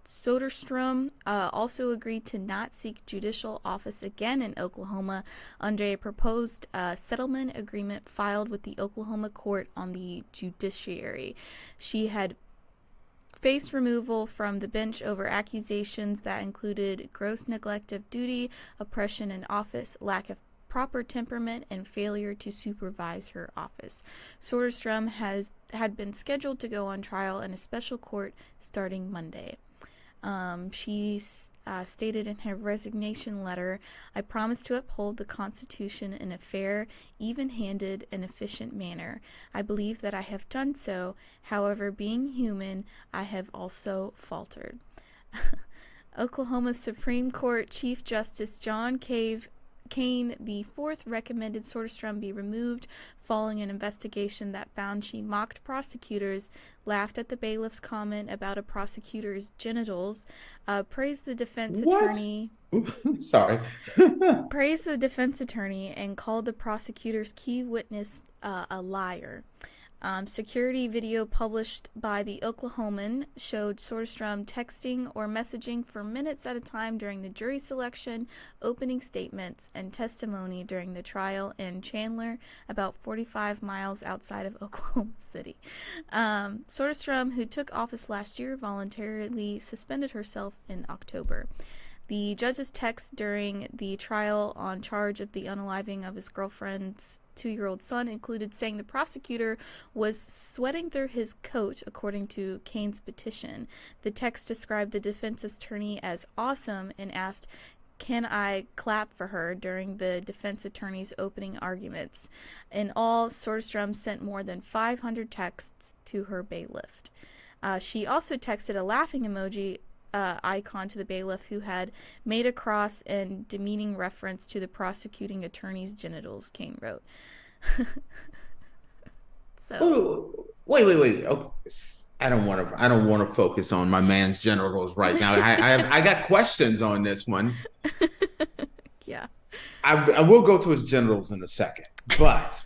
Soderstrom also agreed to not seek judicial office again in Oklahoma under a proposed settlement agreement filed with the Oklahoma Court on the Judiciary. She had faced removal from the bench over accusations that included gross neglect of duty, oppression in office, lack of proper temperament, and failure to supervise her office. Soderstrom had been scheduled to go on trial in a special court starting Monday. She stated in her resignation letter, "I promise to uphold the Constitution in a fair, even-handed, and efficient manner. I believe that I have done so. However, being human, I have also faltered." Oklahoma Supreme Court Chief Justice John Kane IV recommended Soderstrom be removed following an investigation that found she mocked prosecutors, laughed at the bailiff's comment about a prosecutor's genitals, praised the defense attorney. Sorry. Praised the defense attorney and called the prosecutor's key witness a liar. Security video published by the Oklahoman showed Soderstrom texting or messaging for minutes at a time during the jury selection, opening statements, and testimony during the trial in Chandler, about 45 miles outside of Oklahoma City. Soderstrom, who took office last year, voluntarily suspended herself in October. The judge's text during the trial on charge of the unaliving of his girlfriend's 2-year-old son included saying the prosecutor was sweating through his coat, according to Kane's petition. The text described the defense attorney as awesome and asked, "Can I clap for her?" during the defense attorney's opening arguments. In all, Soderstrom sent more than 500 texts to her bailiff. She also texted a laughing emoji icon to the bailiff, who had made a cross and demeaning reference to the prosecuting attorney's genitals, Kane wrote. So wait. Okay. I don't want to focus on my man's genitals right now. I got questions on this one. Yeah. I will go to his genitals in a second, but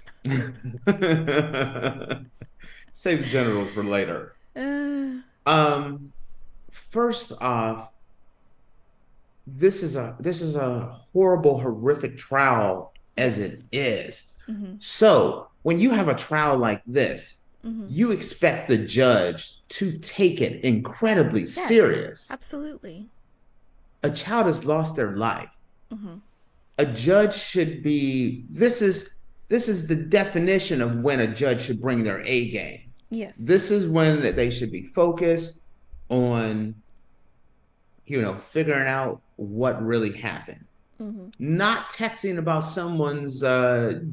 save the genitals for later. First off, this is a horrible, horrific trial as it is. Mm-hmm. So when you have a trial like this, mm-hmm. you expect the judge to take it incredibly serious. Absolutely. A child has lost their life. Mm-hmm. A judge should be. This is the definition of when a judge should bring their A game. Yes. This is when they should be focused on, figuring out what really happened. Not texting about someone's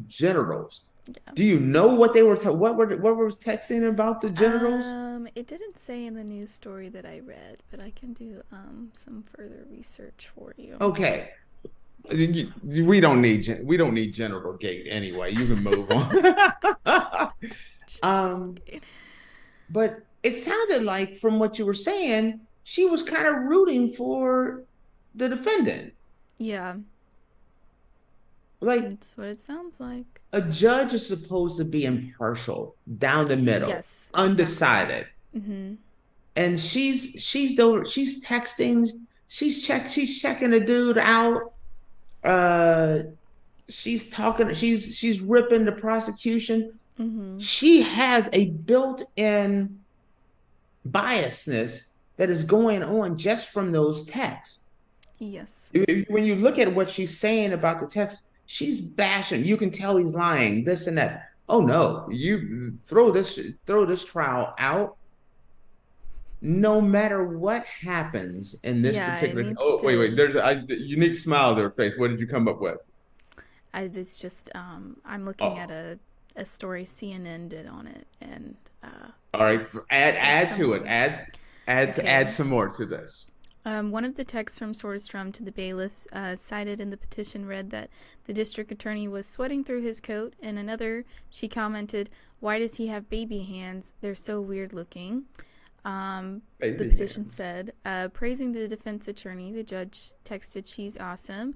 genitals. Yeah. Do you know what they were? What were texting about the genitals? It didn't say in the news story that I read, but I can do some further research for you. Okay, we don't need genital gate anyway. You can move on. But it sounded like, from what you were saying, she was kind of rooting for the defendant. Yeah. Like, that's what it sounds like. A judge is supposed to be impartial, down the middle, yes, undecided. Exactly. And she's texting, she's checking a dude out. She's talking, she's ripping the prosecution. She has a built-in biasness that is going on just from those texts. Yes. When you look at what she's saying about the text, she's bashing. You can tell he's lying, this and that. Oh no, you throw this trial out. No matter what happens in this particular. Oh, wait. There's a unique smile there, Faith. What did you come up with? It's just I'm looking at a story CNN did on it, and all right, add to it. Add some more to this. One of the texts from Soderstrom to the bailiffs cited in the petition read that the district attorney was sweating through his coat. In another, she commented, "Why does he have baby hands? They're so weird looking." The petition said, praising the defense attorney, the judge texted, "She's awesome.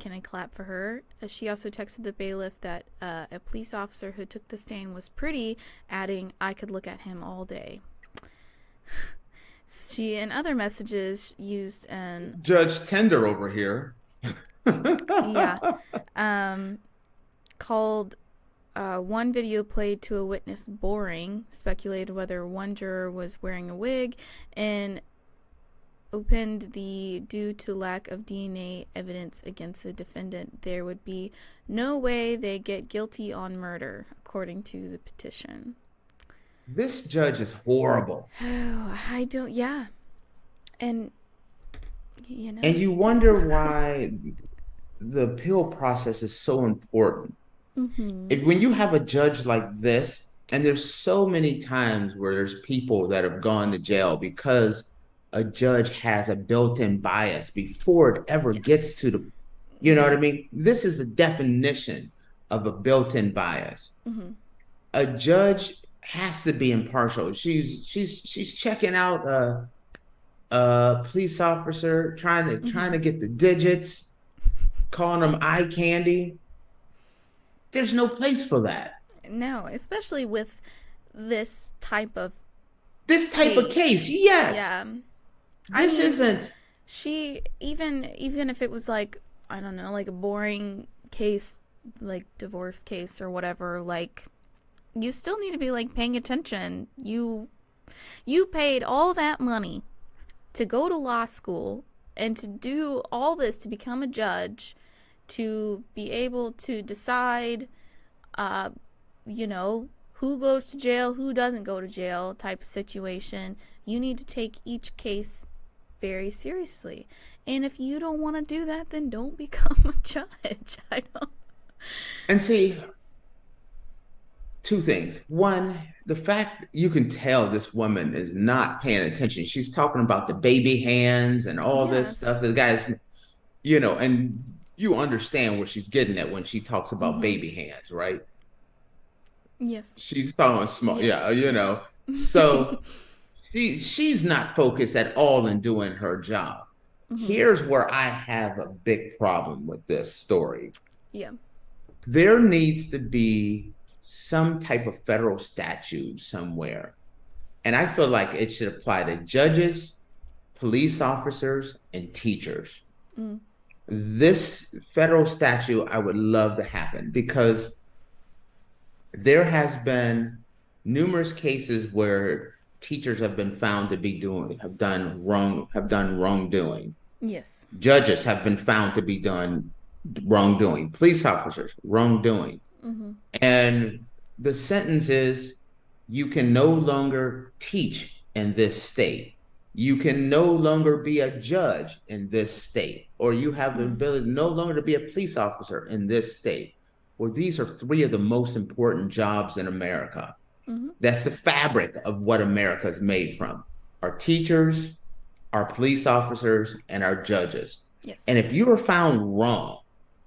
Can I clap for her?" She also texted the bailiff that a police officer who took the stand was pretty, adding, "I could look at him all day." She, in other messages, used an... Judge Tender over here. Called one video played to a witness boring, speculated whether one juror was wearing a wig, and opened the due to lack of DNA evidence against the defendant, there would be no way they get guilty on murder, according to the petition. This judge is horrible. Yeah. And, And you wonder why the appeal process is so important. When you have a judge like this, and there's so many times where there's people that have gone to jail because a judge has a built-in bias before it ever gets to the, you know what I mean? This is the definition of a built-in bias. A judge has to be impartial. She's checking out a police officer, trying to get the digits, calling them eye candy. There's no place for that. No, especially with this type of case. Yes. Yeah. This isn't. She even if it was like, I don't know, like a boring case, like divorce case or whatever, like, you still need to be like paying attention. You paid all that money to go to law school and to do all this to become a judge, to be able to decide, who goes to jail, who doesn't go to jail type of situation. You need to take each case very seriously. And if you don't want to do that, then don't become a judge. I don't. And see, two things. One, the fact you can tell this woman is not paying attention. She's talking about the baby hands and all this stuff. The guys, and you understand what she's getting at when she talks about baby hands, right? Yes. She's talking small, So she's not focused at all in doing her job. Here's where I have a big problem with this story. Yeah. There needs to be some type of federal statute somewhere. And I feel like it should apply to judges, police officers, and teachers. This federal statute, I would love to happen, because there has been numerous cases where teachers have been found to have done wrongdoing. Yes. Judges have been found to be done wrongdoing. Police officers, wrongdoing. And the sentence is You can no longer teach in this state. You can no longer be a judge in this state, or you have the ability no longer to be a police officer in this state. Well, these are three of the most important jobs in America. That's the fabric of what America is made from. Our teachers, our police officers, and our judges. Yes. And if you are found wrong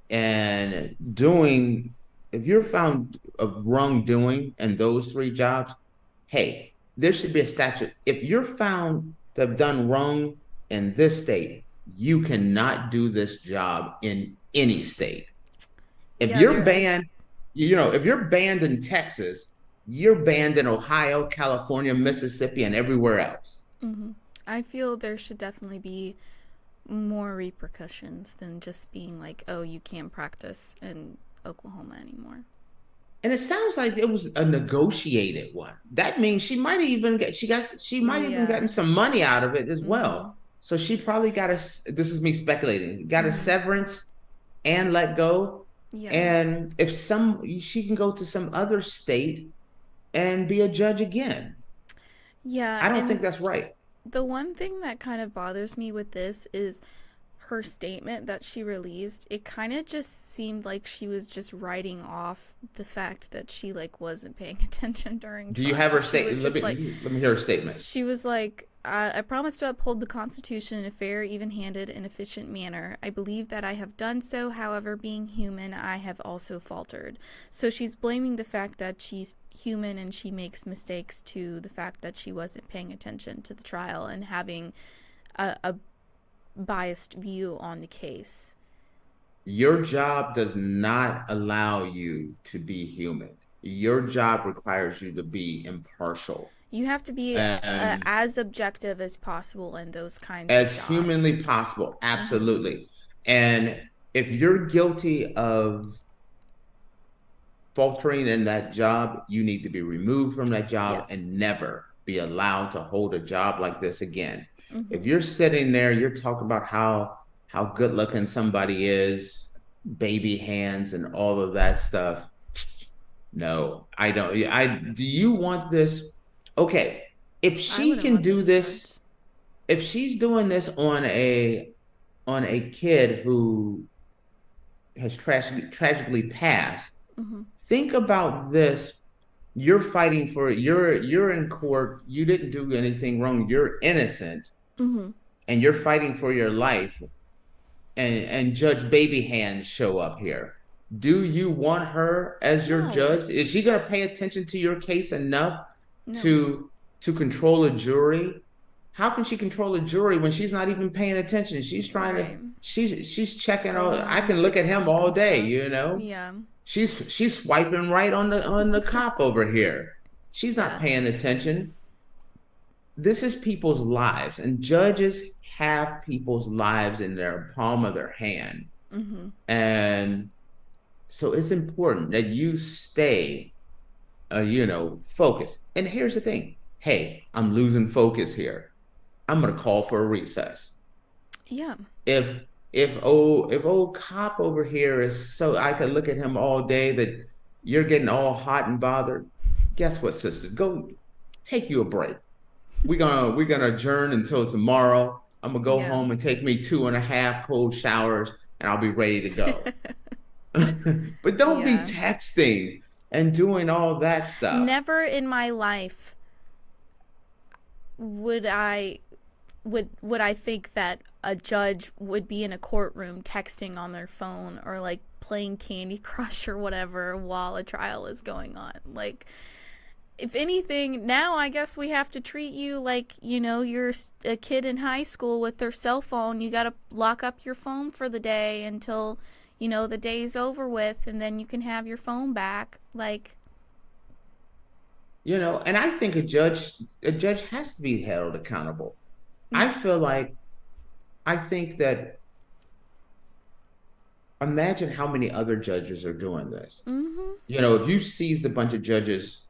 and doing, if you're found of wrongdoing in those three jobs, hey, there should be a statute. If you're found to have done wrong in this state, you cannot do this job in any state. If you're banned, if you're banned in Texas, you're banned in Ohio, California, Mississippi, and everywhere else. I feel there should definitely be more repercussions than just being like, oh, you can't practice in Oklahoma anymore. And it sounds like it was a negotiated one. That means she might even gotten some money out of it as well. So she probably got this is me speculating, got a severance and let go. Yeah. And if she can go to some other state and be a judge again. Yeah. I don't think that's right. The one thing that kind of bothers me with this is her statement that she released. It kind of just seemed like she was just writing off the fact that she wasn't paying attention during Do you have her statement? Let me hear her statement. She was like, I promise to uphold the Constitution in a fair, even-handed, and efficient manner. I believe that I have done so. However, being human, I have also faltered. So she's blaming the fact that she's human and she makes mistakes to the fact that she wasn't paying attention to the trial and having a biased view on the case. Your job does not allow you to be human. Your job requires you to be impartial. You have to be as objective as possible in those kinds of jobs. As humanly possible, absolutely. And if you're guilty of faltering in that job, you need to be removed from that job and never be allowed to hold a job like this again. If you're sitting there, you're talking about how good looking somebody is, baby hands and all of that stuff. No, I don't. Do you want this? Okay, if she can do this, if she's doing this on a kid who has tragically passed, think about this. You're fighting for you're in court. You didn't do anything wrong. You're innocent, and you're fighting for your life. And Judge Baby Hands show up here. Do you want her as your judge? Is she going to pay attention to your case enough to control a jury? How can she control a jury when she's not even paying attention? She's trying to she's checking all. I can look at him all day, Yeah. She's swiping right on the cop over here. She's not paying attention. This is people's lives, and judges have people's lives in their palm of their hand. And so it's important that you stay focused. And here's the thing. Hey, I'm losing focus here. I'm going to call for a recess. Yeah. If old cop over here is so I could look at him all day that you're getting all hot and bothered, guess what, sister? Go take you a break. We're gonna adjourn until tomorrow. I'm gonna go home and take me 2.5 cold showers and I'll be ready to go. But don't be texting and doing all that stuff. Never in my life would I think that a judge would be in a courtroom texting on their phone or playing Candy Crush or whatever while a trial is going on. If anything, now I guess we have to treat you like, you're a kid in high school with their cell phone. You got to lock up your phone for the day until, the day's over with, and then you can have your phone back. And I think a judge has to be held accountable. Yes. I think that, imagine how many other judges are doing this. If you seized a bunch of judges'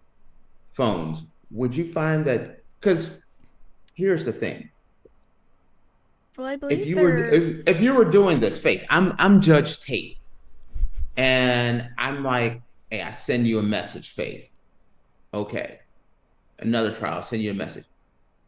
phones, would you find that? Because here's the thing. Well, I believe if you were doing this, Faith, I'm Judge Tate, and I'm like, hey, I send you a message, Faith. Okay, another trial, send you a message.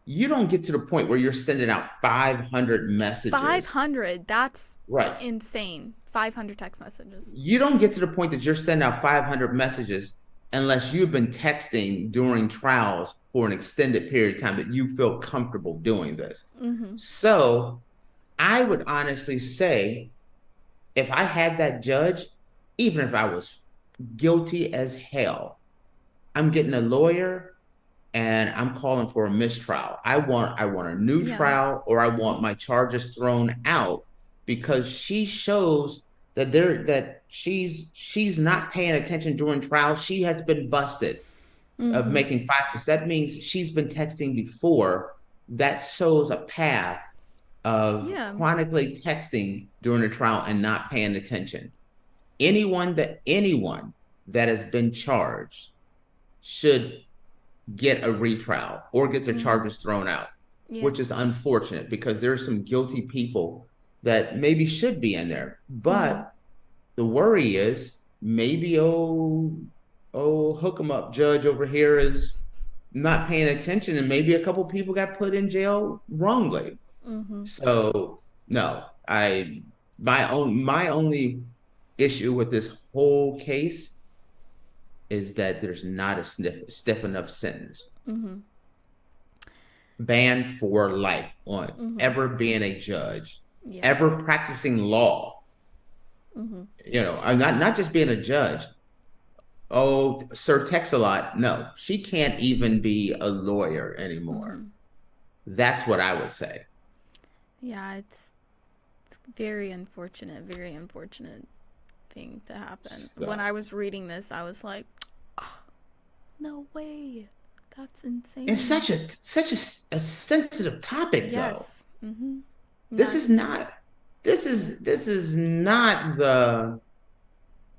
You don't get to the point where you're sending out 500 messages. 500. That's right. Insane. 500 text messages. You don't get to the point that you're sending out 500 messages unless you've been texting during trials for an extended period of time that you feel comfortable doing this. Mm-hmm. So I would honestly say, if I had that judge, even if I was guilty as hell, I'm getting a lawyer and I'm calling for a mistrial. I want a new trial, or I want my charges thrown out, because she shows that she's not paying attention during trial. She has been busted of making 5%. That means she's been texting before. That shows a path of chronically texting during the trial and not paying attention. Anyone that has been charged should get a retrial or get their charges thrown out, which is unfortunate, because there's some guilty people that maybe should be in there. But the worry is maybe, hook 'em up judge over here is not paying attention, and maybe a couple people got put in jail wrongly. So no, my only issue with this whole case is that there's not a stiff enough sentence. Banned for life on ever being a judge, ever practicing law. I'm not just being a judge. Oh, Sir Text a lot. No, she can't even be a lawyer anymore. That's what I would say. Yeah, it's very unfortunate thing to happen. So, when I was reading this, I was like, oh, no way. That's insane. It's such a sensitive topic, though. This is not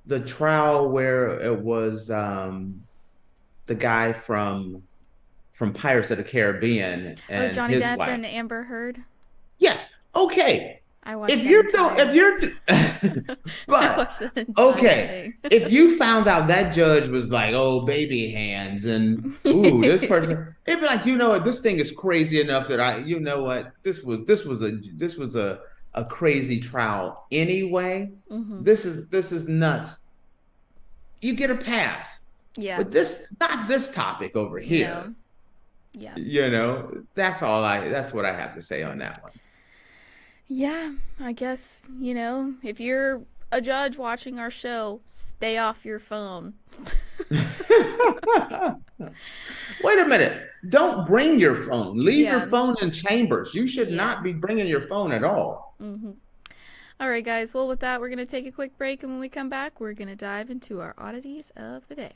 the trial where it was the guy from Pirates of the Caribbean and Johnny his Depp wife. and Amber Heard. Yes. Okay. I watched if you found out that judge was like, oh, baby hands, and ooh, this person, it'd be like, this thing is crazy enough that this was a crazy trial anyway. This is nuts. You get a pass. Yeah. But not this topic over here. Yeah. That's what I have to say on that one. Yeah, I guess, if you're a judge watching our show, stay off your phone. Wait a minute. Don't bring your phone. Leave your phone in chambers. You should not be bringing your phone at all. All right, guys. Well, with that, we're going to take a quick break. And when we come back, we're going to dive into our oddities of the day.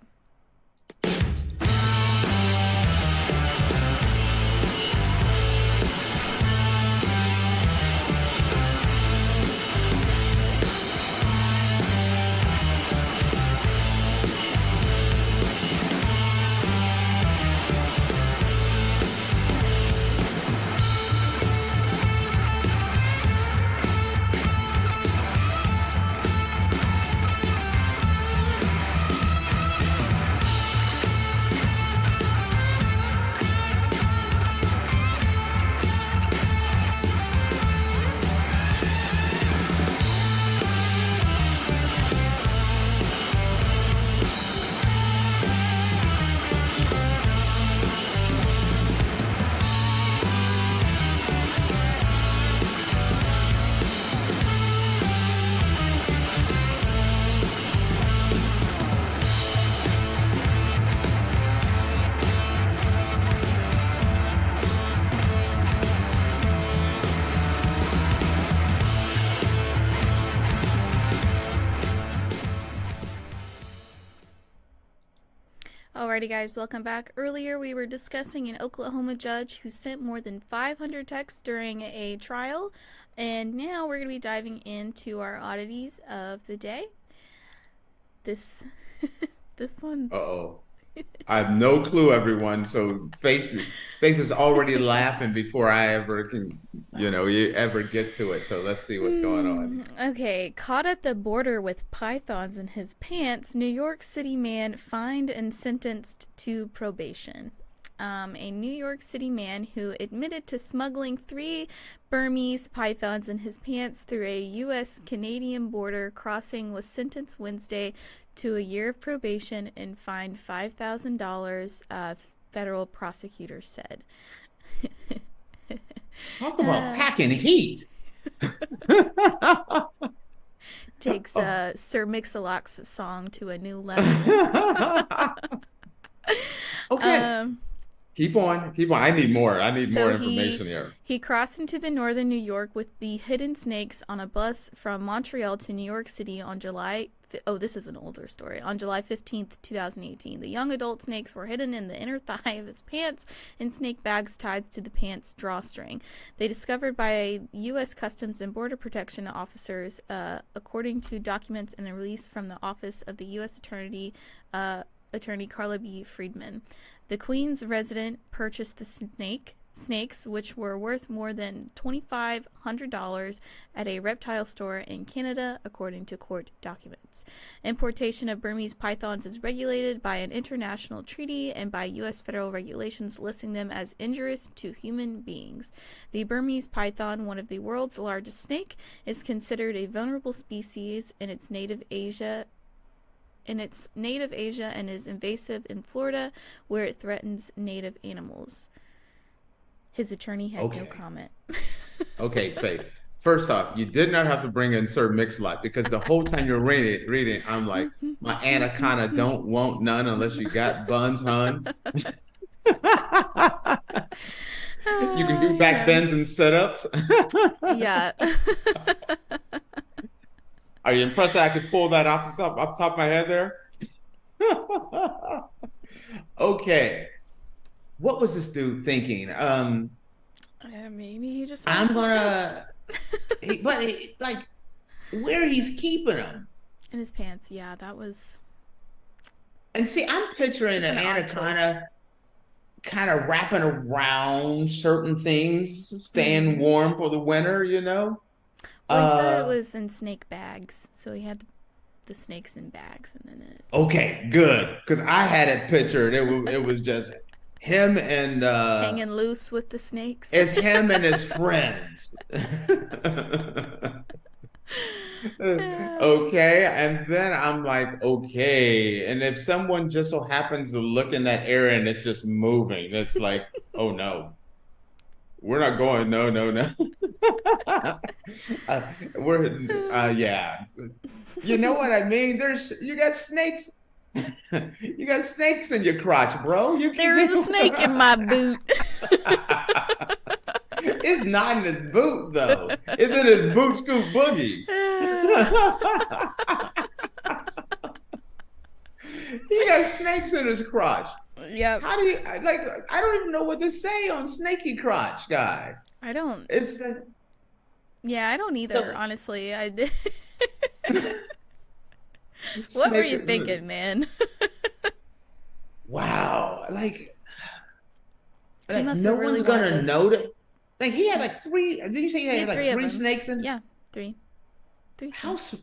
Alrighty, guys, welcome back. Earlier, we were discussing an Oklahoma judge who sent more than 500 texts during a trial, and now we're going to be diving into our oddities of the day. This one. Uh-oh. I have no clue, everyone. So Faith is already laughing before I ever can, ever get to it. So let's see what's going on. Okay. Caught at the border with pythons in his pants, New York City man fined and sentenced to probation. a New York City man who admitted to smuggling 3 Burmese pythons in his pants through a U.S.-Canadian border crossing was sentenced Wednesday to a year of probation and fined $5,000, federal prosecutors said. Talk about packing heat. Takes Sir Mix-a-Lot's song to a new level. Okay. Keep on. I need more. I need more information here. He crossed into the northern New York with the hidden snakes on a bus from Montreal to New York City on July. Oh, this is an older story. On July 15th, 2018, the young adult snakes were hidden in the inner thigh of his pants in snake bags tied to the pants drawstring. They discovered by U.S. Customs and Border Protection officers, according to documents in a release from the Office of the U.S. Attorney Carla B. Friedman. The Queens resident purchased the snakes, which were worth more than $2,500 at a reptile store in Canada, according to court documents. Importation of Burmese pythons is regulated by an international treaty and by U.S. federal regulations listing them as injurious to human beings. The Burmese python, one of the world's largest snake, is considered a vulnerable species in its native Asia and is invasive in Florida, where it threatens native animals. His attorney had no comment. Okay, Faith. First off, you did not have to bring in Sir Mix-a-Lot, because the whole time you're reading, I'm like, my anaconda don't want none unless you got buns, hun. You can do back bends and sit-ups. Yeah. Are you impressed that I could pull that off the top of my head there? Okay. What was this dude thinking? Maybe he just I'm wants gonna, like, where he's keeping them in his pants. Yeah, that was. And see, I'm picturing an anaconda kind of wrapping around certain things, staying warm for the winter, you know. Well, he said it was in snake bags, so he had the snakes in bags, and then in his pants. Okay, good, because I had it pictured. It was just him and hanging loose with the snakes. It's him and his friends. Okay, and then I'm like, okay, and if someone just so happens to look in that area and it's just moving, it's like, oh no, we're not going. No. Yeah, you know what I mean. You got snakes. You got snakes in your crotch, bro. There's a snake in my boot. It's not in his boot, though. It's in his boot scoop boogie. He got snakes in his crotch. Yep. How do you, like, I don't even know what to say on snaky crotch guy. I don't. It's the. Yeah, I don't either, honestly. I did. What were you thinking, man? Wow. Like no one's gonna notice. Like, he had like 3. Did you say he had like 3 snakes in? Yeah, 3. 3 snakes.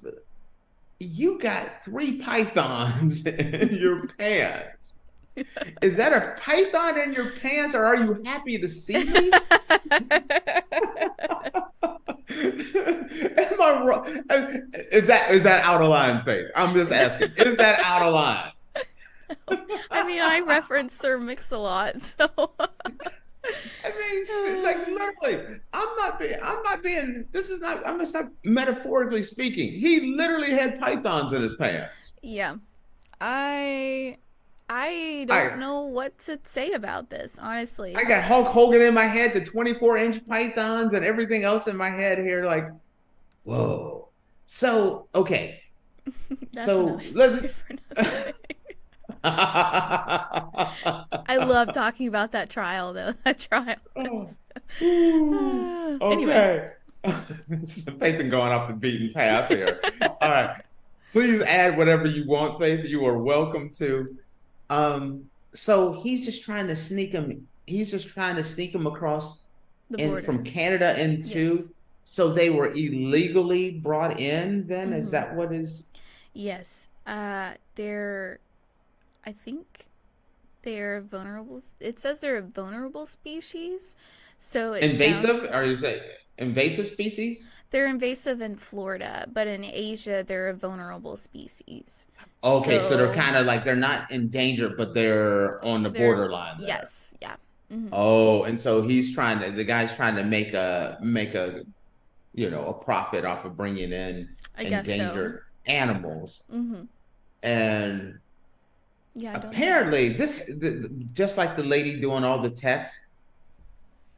You got 3 pythons in your pants. Is that a python in your pants, or are you happy to see me? Am I wrong? Is that out of line, Faith? I'm just asking. Is that out of line? I mean, I reference Sir Mix-a-Lot, so. I mean, like, literally, I'm just not metaphorically speaking. He literally had pythons in his pants. Yeah. I don't know what to say about this, honestly. I got Hulk Hogan in my head, the 24-inch pythons, and everything else in my head here, like, whoa. So, okay. That's another story for another day. I love talking about that trial, though. That trial. Okay. Anyway. Faith and going off the beaten path here. All right. Please add whatever you want, Faith. You are welcome to. So he's just trying to sneak him. He's just trying to sneak him across from Canada into. Yes. So they were illegally brought in. Then is that what is? Yes. I think they're vulnerable. It says they're a vulnerable species. So it Invasive? sounds, Are you saying invasive species? they're invasive in Florida, but in Asia, they're a vulnerable species. Okay, so they're So kind of like they're not endangered, but they're on the they're, borderline there. yes, yeah. Hmm. Oh, and so the guy's trying to make a a profit off of bringing in I guess so. endangered animals. Hmm. And Yeah, I don't know. apparently just like the lady doing all the text,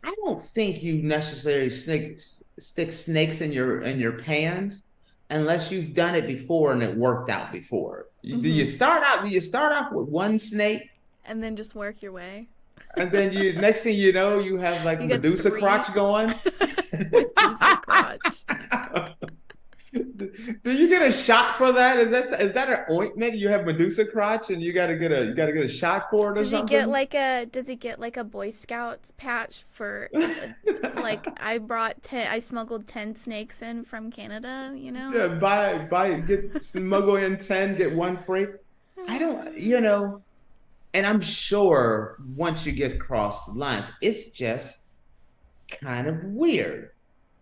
I don't think you necessarily stick snakes in your pans unless you've done it before and it worked out before. Do you Hmm. start off with one snake, And then just work your way. and then next thing you know, you have like You get Medusa 3. crotch going? Medusa crotch. Do you get a shot for that? Is that an ointment? You have Medusa crotch and you gotta get a shot for it or Does he something? get like a Boy Scouts patch for like I smuggled 10 snakes in from Canada, you know? Yeah, smuggle in 10, get one free. I don't, and I'm sure once you get across the lines, it's just kind of weird.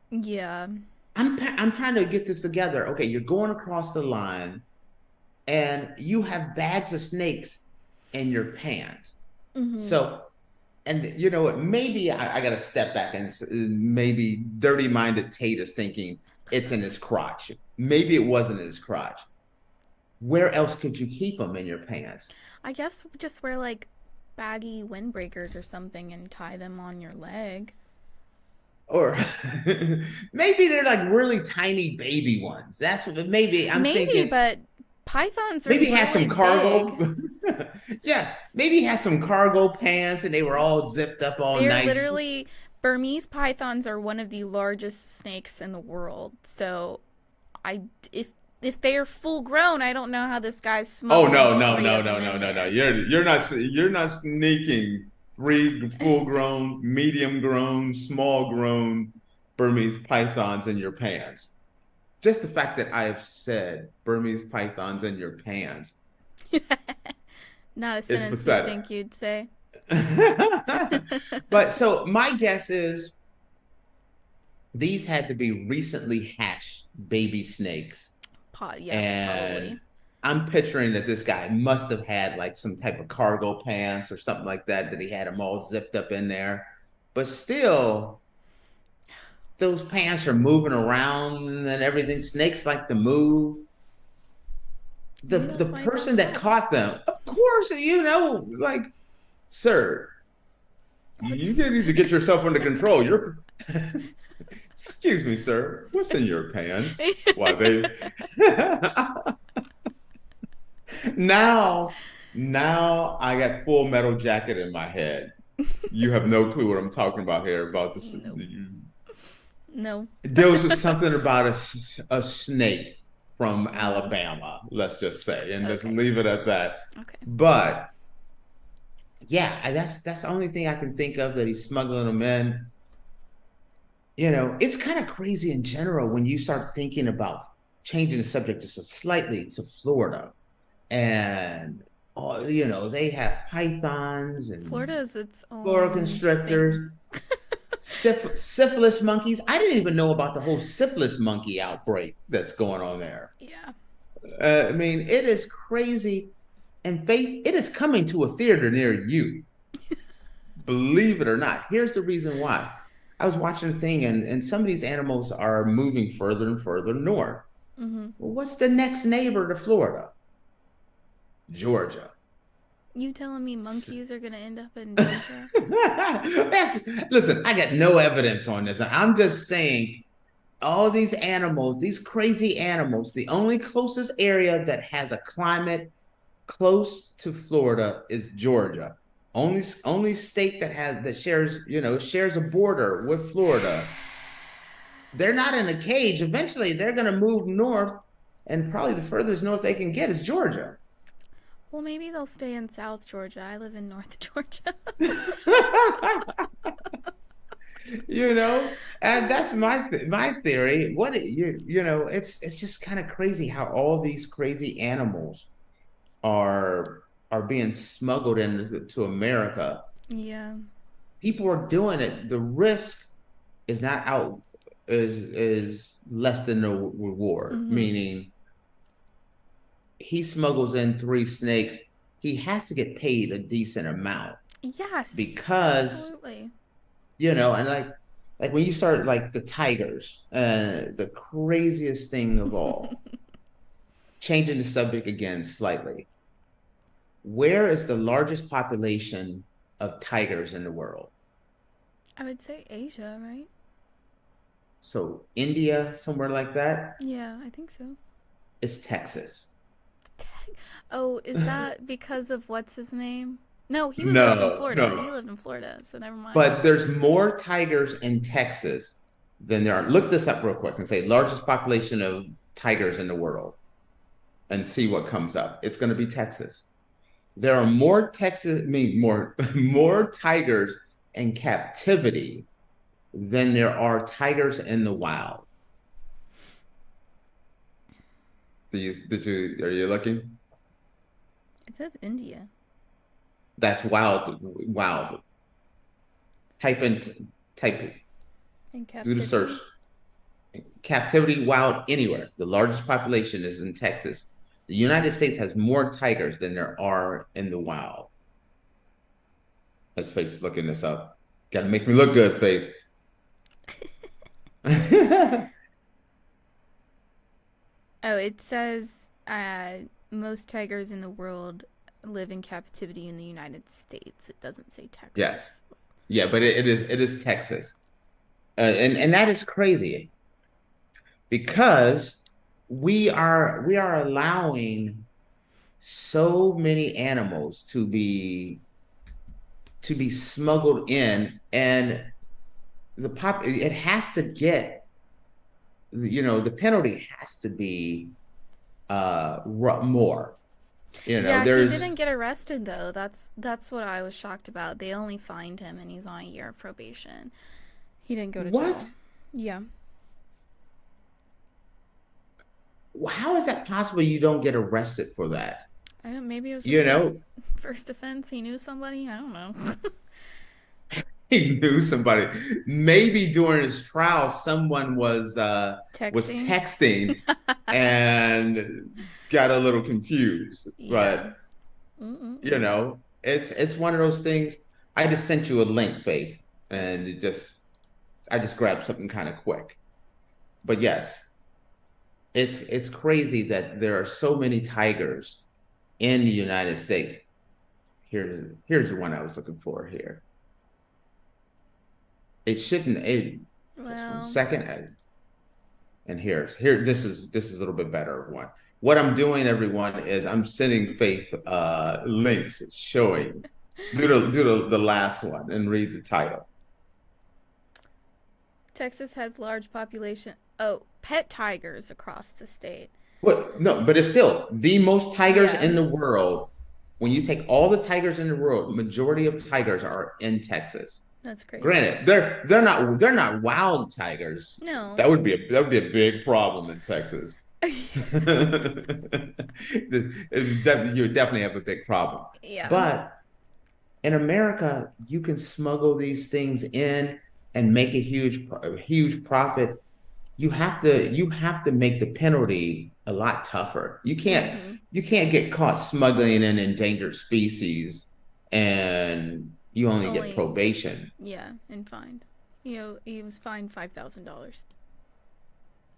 Yeah. I'm trying to get this together. Okay, you're going across the line and you have bags of snakes in your pants. Hmm. So, and you know what? Maybe I got to step back and maybe dirty-minded Tate is thinking it's in his crotch. Maybe it wasn't in his crotch. Where else could you keep them in your pants? I guess just wear like baggy windbreakers or something and tie them on your leg. Or maybe they're like really tiny baby ones. That's what maybe I'm Maybe, thinking. but pythons are Maybe he really had some big. cargo. Yes, maybe he had some cargo pants and they were all zipped up all They're nice. literally Burmese pythons are one of the largest snakes in the world. So if they are full grown, I don't know how this guy's Oh smuggling no. 3 of them in No. there. You're not sneaking 3 full grown, medium grown, small grown Burmese pythons in your pants. Just the fact that I have said Burmese pythons in your pants Not a is sentence you pathetic. think you'd say. But so my guess is these had to be recently hatched baby snakes. Yeah, And probably. I'm picturing that this guy must have had like some type of cargo pants or something like that he had them all zipped up in there. But still, those pants are moving around and everything. Snakes like to move. Maybe that's The why he person broke that up. caught them, of course, like, sir, you need to get yourself under control. Excuse me, sir. What's in your pants? Why they now I got Full Metal Jacket in my head. You have no clue what I'm talking about here about this. Nope. No. There was something about a snake from Alabama, let's just say, and just Okay. leave it at that. Okay. But yeah, that's the only thing I can think of that he's smuggling them in. It's kind of crazy in general when you start thinking about changing the subject just slightly to Florida. And, they have pythons and Florida is its boa own constrictors, thing. syphilis monkeys. I didn't even know about the whole syphilis monkey outbreak that's going on there. Yeah. I mean, it is crazy. And Faith, it is coming to a theater near you. Believe it or not. Here's the reason why. I was watching a thing, and some of these animals are moving further and further north. Mm-hmm. Well, what's the next neighbor to Florida? Georgia. You telling me monkeys are gonna end up in Georgia? Listen, I got no evidence on this. I'm just saying all these animals, these crazy animals, the only closest area that has a climate close to Florida is Georgia. Only state that shares a border with Florida. They're not in a cage. Eventually, they're going to move north, and probably the furthest north they can get is Georgia. Well, maybe they'll stay in South Georgia. I live in North Georgia. And that's my theory. It's just kind of crazy how all these crazy animals are are being smuggled into America. Yeah. People are doing it. The risk is not out is less than the reward. Meaning, he smuggles in 3 snakes. He has to get paid a decent amount. Yes. Because absolutely. And like when you start like the tigers, the craziest thing of all. Changing the subject again slightly. Where is the largest population of tigers in the world? I would say Asia, right? So India, somewhere like that? Yeah, I think so. It's Texas. Oh, is that because of what's his name? No, he lived in Florida. No. He lived in Florida, so never mind. But there's more tigers in Texas than there are. Look this up real quick and say largest population of tigers in the world and see what comes up. It's going to be Texas. There are more more tigers in captivity than there are tigers in the wild. Are you looking? It says India. That's wild. Type it. Do the search. Captivity, wild, anywhere. The largest population is in Texas. The United States has more tigers than there are in the wild. Let's Faith's looking this up. Got to make me look good, Faith. Oh, it says most tigers in the world live in captivity in the United States. It doesn't say Texas. Yes. Yeah, but it is Texas. And that is crazy. Because we are allowing so many animals to be smuggled in, and it has to get, the penalty has to be more. Yeah, he didn't get arrested though. That's what I was shocked about. They only fined him, and he's on a year of probation. He didn't go to jail. What? Yeah. How is that possible? You don't get arrested for that? I don't. Maybe it was his first offense. He knew somebody. I don't know. He knew somebody. Maybe during his trial, someone was texting and got a little confused. Yeah. But it's one of those things. I just sent you a link, Faith, and I just grabbed something kind of quick. But yes, it's crazy that there are so many tigers in the United States. Here's the one I was looking for here. It shouldn't. Well, second, and here. This is a little bit better one. What I'm doing, everyone, is I'm sending Faith links showing. Do the last one and read the title. Texas has large population. Oh, pet tigers across the state. Well, no, but it's still the most tigers in the world. When you take all the tigers in the world, majority of tigers are in Texas. That's crazy. Granted, they're not wild tigers. No. That would be a big problem in Texas. You would definitely have a big problem. Yeah. But in America, you can smuggle these things in and make a huge profit. You have to make the penalty a lot tougher. You can't get caught smuggling in endangered species and you only get probation. Yeah, and fined. He was fined $5,000.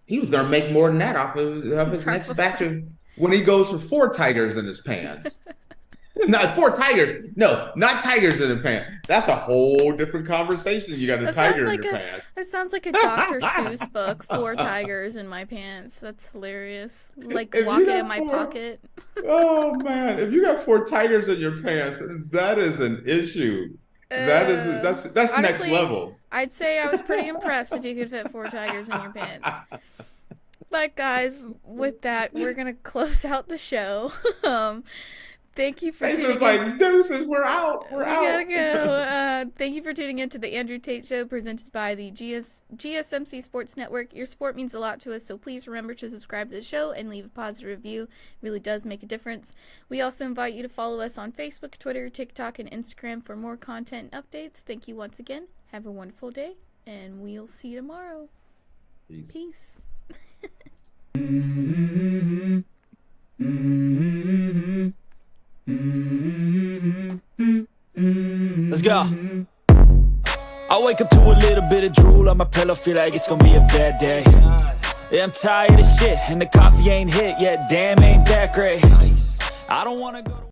He was gonna make more than that off of his next batch of when he goes for 4 tigers in his pants. Not 4 tigers. No, not tigers in the pants. That's a whole different conversation. You got a tiger in your pants. That sounds like a Dr. Seuss book. 4 tigers in my pants. That's hilarious. Like walking in my pocket. Oh man, if you got 4 tigers in your pants, that is an issue. That's honestly, next level. I'd say I was pretty impressed if you could fit 4 tigers in your pants. But guys, with that, we're gonna close out the show. Thank you for Faith tuning was like, deuces, we're out. We're out. We gotta go. Thank you for tuning in to the Andrew Tate Show, presented by the GSMC Sports Network. Your support means a lot to us, so please remember to subscribe to the show and leave a positive review. It really does make a difference. We also invite you to follow us on Facebook, Twitter, TikTok, and Instagram for more content and updates. Thank you once again. Have a wonderful day, and we'll see you tomorrow. Peace. Let's go. I wake up to a little bit of drool on my pillow, feel like it's gonna be a bad day. Yeah, I'm tired of shit, and the coffee ain't hit yet, damn, ain't that great. I don't wanna go to